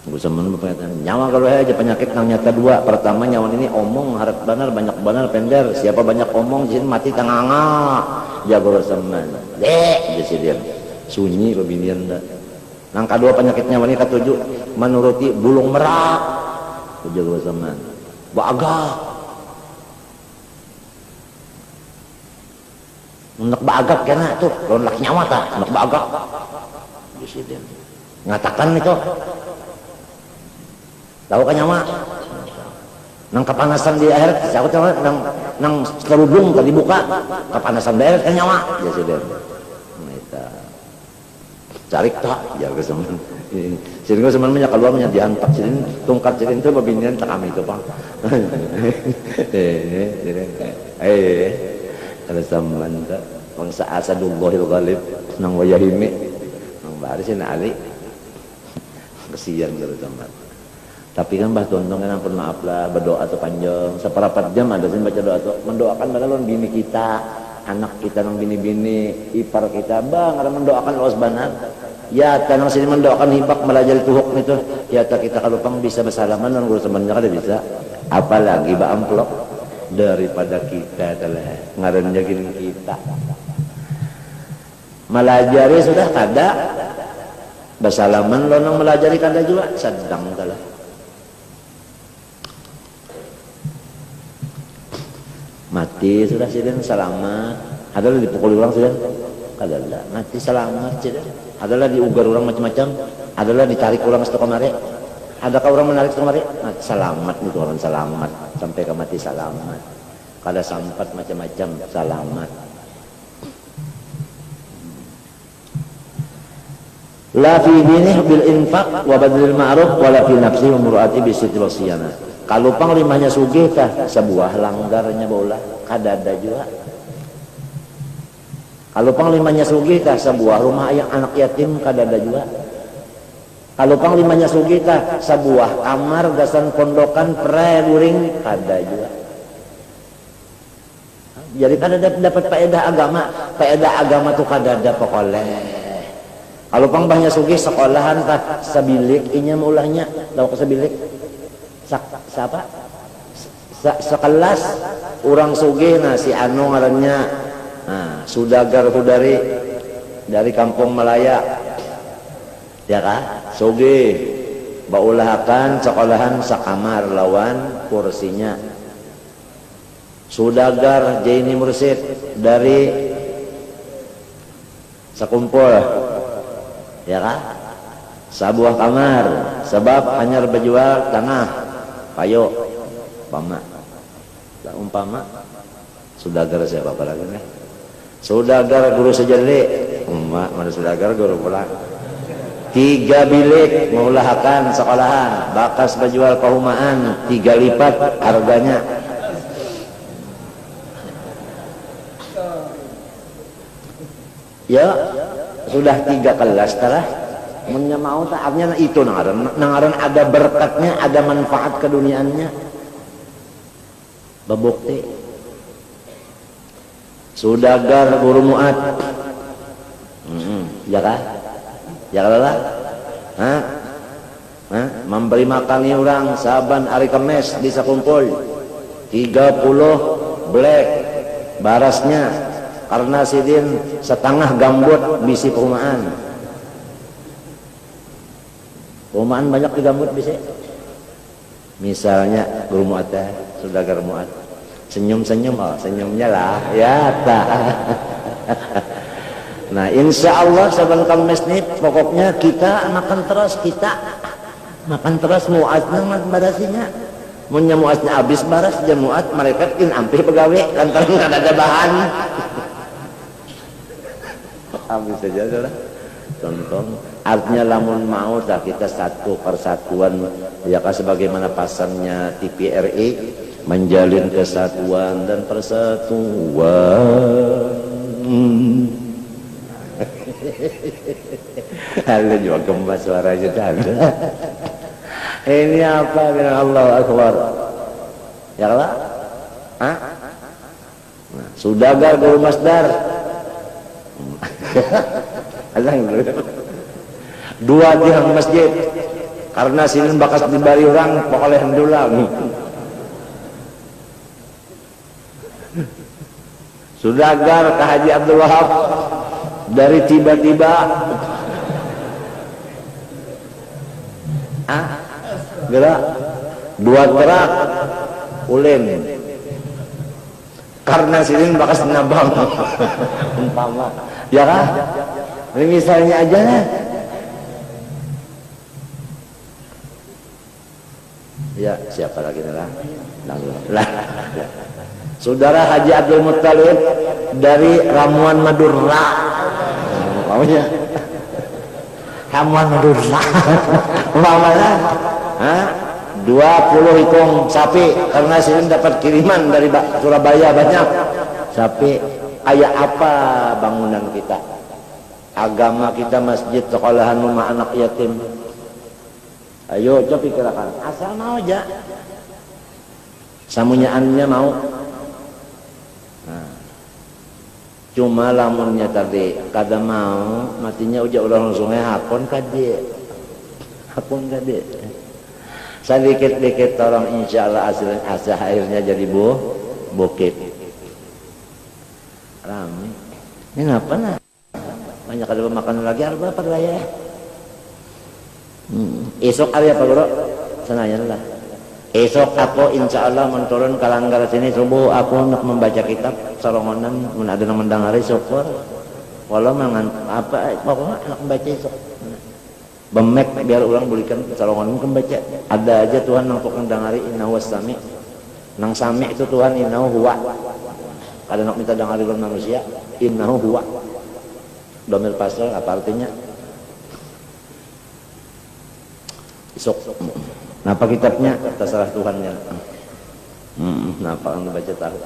Guru seman berkata nyawa kalau aja penyakit nang nyata 2. Pertama nyawan ini omong harap benar banyak benar pender. Siapa banyak omong jadi mati tanganga. Ya guru seman. Dek jadi sunyi bebinian dah. Nang kedua penyakitnya wanita 7 menuruti bulung merak. Ujar zaman. Baagak. Nak baagak kena tuh, lawan laki nyawa tak, nak baagak. Presiden ngatakan itu. Tahu kan nyawa? Nang kepanasan di akhirat, siapa tahu nang serudung tadi buka, kepanasan di akhirat kan nyawa. Presiden. Carik tak, ya kesemen. Sehingga sebenarnya kalau punya diantak cilin, tungkat cilin itu babinian tak kami itu pak. Ada zaman tak, bangsa Asadullahil Ghalib, nang wayahimi, nang barisin Ali, kesian kalau zaman. Tapi kan bah tontong kan ampun maaf lah, berdoa tuh panjang, seperempat jam ada sih baca doa tuh, mendoakan balon bini kita. Anak kita nang bini-bini ipar kita bang ada mendoakan luas banar ya tanang sini mendoakan hibak melajari tuhuk itu ya tak kita kalau pang bisa bersalaman dan guru sebenarnya kada bisa apalagi ba amplop daripada kita telah ngarannya gini kita melajari sudah kada bersalaman lo nang melajari kada juga sedang telah mati sudah sidin selamat adalah dipukul orang sudah adalah mati selamat sidin adalah diugar orang macam-macam adalah ditarik orang setelah kemari adakah orang menarik setelah kemari mati selamat itu orang selamat sampai ke mati selamat kada sampat macam-macam selamat la fi dinih bil infaq wa badlil ma'ruf wa la fi nafsi wa mur'ati bi sitil wasiyana. Kalau panglimanya sugih tah sebuah langgarnya bola kadada juga. Kalau panglimanya sugih tah sebuah rumah yang anak yatim kadada juga. Kalau panglimanya sugih tah sebuah kamar gasan pondokan pre guring kada juga. Jadi kadada dapat faedah agama tuh kadada pokoknya. Kalau pangbahnya sugih sekolahan tah sabilik inya maulahnya tahu ke sabilik. Siapa? Sekelas orang sugih nah si anu ngarannya nah, Sudagar Hudari dari Kampung Malaya ya kan sugih baulahakan sekolahan sakamar lawan kursinya Sudagar Jaini Mursid dari sekumpul ya kan sebuah kamar sebab hanya berjual tanah payo umpama Sudagar siapa lagi nih Sudagar guru sejali mana Sudagar guru pula 3 bilik meulahakan sekolahan bakas berjual pahumaan 3 lipat harganya ya sudah 3 kelas telah punya mau tak artinya itu nangaran ada berkatnya ada manfaat keduniaannya babukti Sudagar guru muat ya kah ya kalah memberi makan orang saban hari Kemis bisa kumpul 30 black barasnya karena sidin setengah gambut bisi perumahan banyak di gambut bisi. Misalnya guru muat sudah muat senyum-senyum, senyumnya lah ya tak. Nah insya Allah saban kamis nih pokoknya kita makan terus muatnya barasinya munya muatnya habis baras jam muat mereka ampih pegawai lantaran nggak ada bahan habis saja saudara. Contoh artinya lamun mau kita satu persatuan ya sebagaimana pasannya TVRI menjalin kesatuan dan persatuan. Halo juga gembas suaranya ada. Ini apa bilang Allah Akbar ya Allah nah, sudah guru masdar dua tiang masjid karena sini bakas dibari orang pokoknya hendulang sudah agar ke Haji Abdul Wahab dari tiba-tiba gerak dua terak ulin karena sini bakas nabang umpama ya kan ini misalnya aja lah ya siapa lagi lah saudara Haji Abdul Muttalib dari Ramuan Madura maunya Ramuan Madura umpamanya 20 hitung sapi karena sini dapat kiriman dari Surabaya banyak sapi. Kayak apa bangunan kita agama kita masjid sekolahan rumah anak yatim ayo coba pikirkan asal mau aja samunyaannya mau cuma lamunnya tadi kada mau matinya uja orang sungai hakon kade sedikit-dikit orang insya Allah asal akhirnya jadi bukit rame ini ngapa nah banyak ada makan lagi apa ya esok hari apa bro senayan lah esok aku insya Allah menturun ke langgar sini subuh aku nak membaca kitab sarongonan ada yang mendangari syukur walau apa pokoknya nak membaca esok bemek biar orang belikan sarongonan membaca ada aja Tuhan nang pokok mendangari innahu sami nang sami itu Tuhan innahu huwa kada nak minta dangari orang manusia innahu huwa domir pasal apa artinya esok napa kitabnya terserah Tuhannya napa anda baca tahu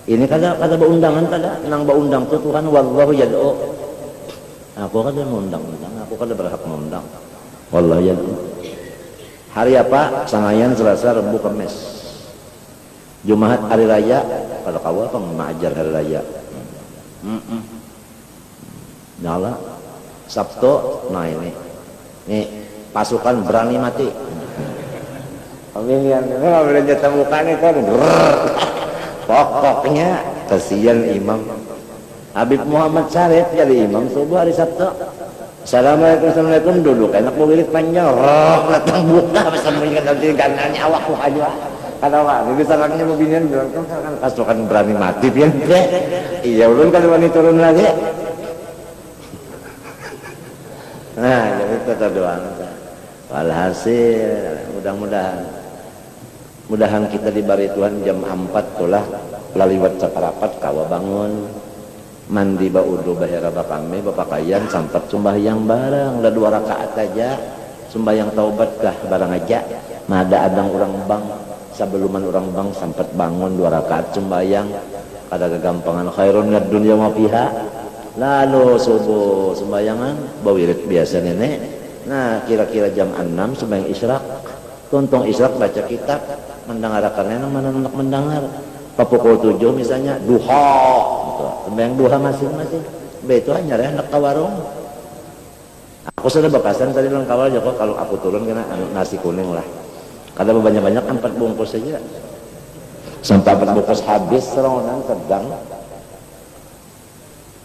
ini kada beundangan kada nang beundang tu Tuhan wallahu yad'u aku kada mengundang aku kada berhak mengundang wallahu yad'u hari apa sangayan Selasa Rabu Kamis Jumat hari raya kalau kau apa mengajar hari raya nyala Sabtu nah ini pasukan berani mati pemilihan ini nggak boleh jatah muka nih kan pokoknya kasihan imam Habib Muhammad Syarif jadi imam subuh hari Sabtu Assalamualaikum duduk enak mobilit panjang datang buka bersembunyikan nanti gananya awak aja kata wah ini salahnya mobilnya bilang kan pasukan berani mati pian iya ulun kalau wani turun lagi nah jadi tetap doang walhasil mudah-mudahan kita diberi Tuhan jam 4 tulah laliwat sakarapat kawa bangun mandi baudu bahira bakame bapakayan sampat sembahyang bareng udah 2 rakaat aja sembahyang taubat kah barang aja mada adang orang bang sebelum orang bang sampat bangun 2 rakaat sembahyang kada kegampangan khairun ngad dunya wa fiha lalu subuh sembayangan bawirit biasa nenek nah kira-kira jam 6 sembahyang isyraq tuntung isyraq baca kitab mendengarkan enak mana nak mendengar pukul 7 misalnya duha gitu. Sembahyang duha masing-masing begitu hanya hendak ke warung aku sudah bakasan tadi bilang kawal Joko kalau aku turun kena nasi kuning lah kada banyak-banyak 4 bungkus saja sampai berbungkus habis seronan sedang.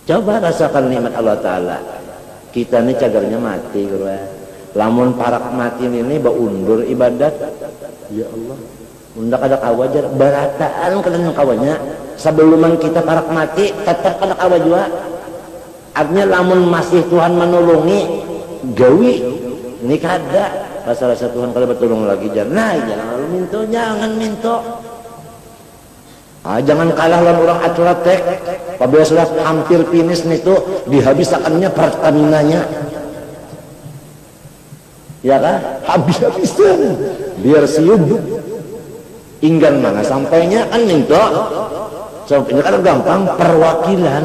Coba rasakan nikmat Allah Ta'ala. Kita ini cagarnya mati, lamun parak mati ini undur ibadat. Ya Allah, undak ada kawajar barataan kena kawanya sebelum kita parak mati tetap ada kawajua. Artinya lamun masih Tuhan menolongi gawi ini kada rasa-rasa Tuhan kalau bertolong lagi jangan lalu minto, jangan minto. Jangan kalah lawan orang atletik. Apabila sudah hampir finish nih tuh dihabiskannya Pertaminanya, ya kan? Habis-habisan biar siup inggan mana sampainya kan minto. Sampainya kan gampang perwakilan.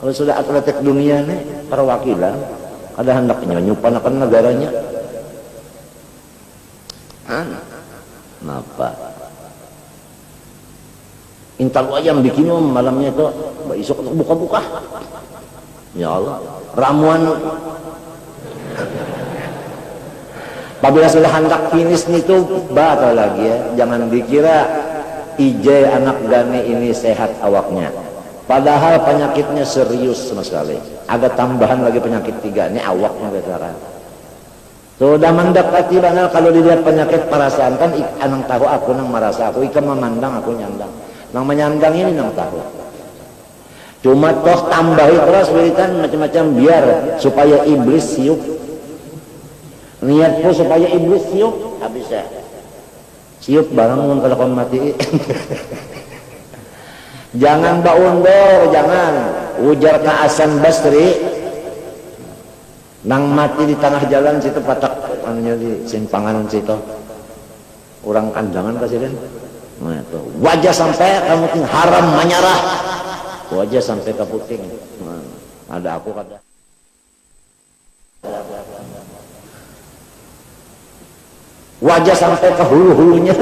Kalau sudah atletik dunia nih perwakilan, ada hendaknya nyupanakan negaranya. Kenapa? Intal ayam bikin malamnya itu besok untuk buka-buka. Ya Allah, ramuan. Apabila sudah hendak finish itu batal lagi ya. Jangan dikira ije anak gane ini sehat awaknya. Padahal penyakitnya serius sama sekali. Ada tambahan lagi penyakit 3 ini awaknya besaran. Sudah mendekati banget kalau dilihat penyakit perasaan kan anang tahu aku nang merasa aku ikan memandang aku nyandang. Nang menyandang ini nang tahu. Cuma toh tambahi terus wiritan macam-macam biar supaya iblis siup. Niatku supaya iblis siup habis ya. Siup barang kalau kau mati. Jangan baundor, jangan ujar ke Hasan Basri. Nang mati di tengah jalan situ patak anunya di simpangan situ. Orang kandangan presiden. Nah, itu. Wajah sampai kamu ting haram menyerah. Wajah sampai ke puting. Nah, ada aku kata. Wajah sampai ke hulu-hulunya.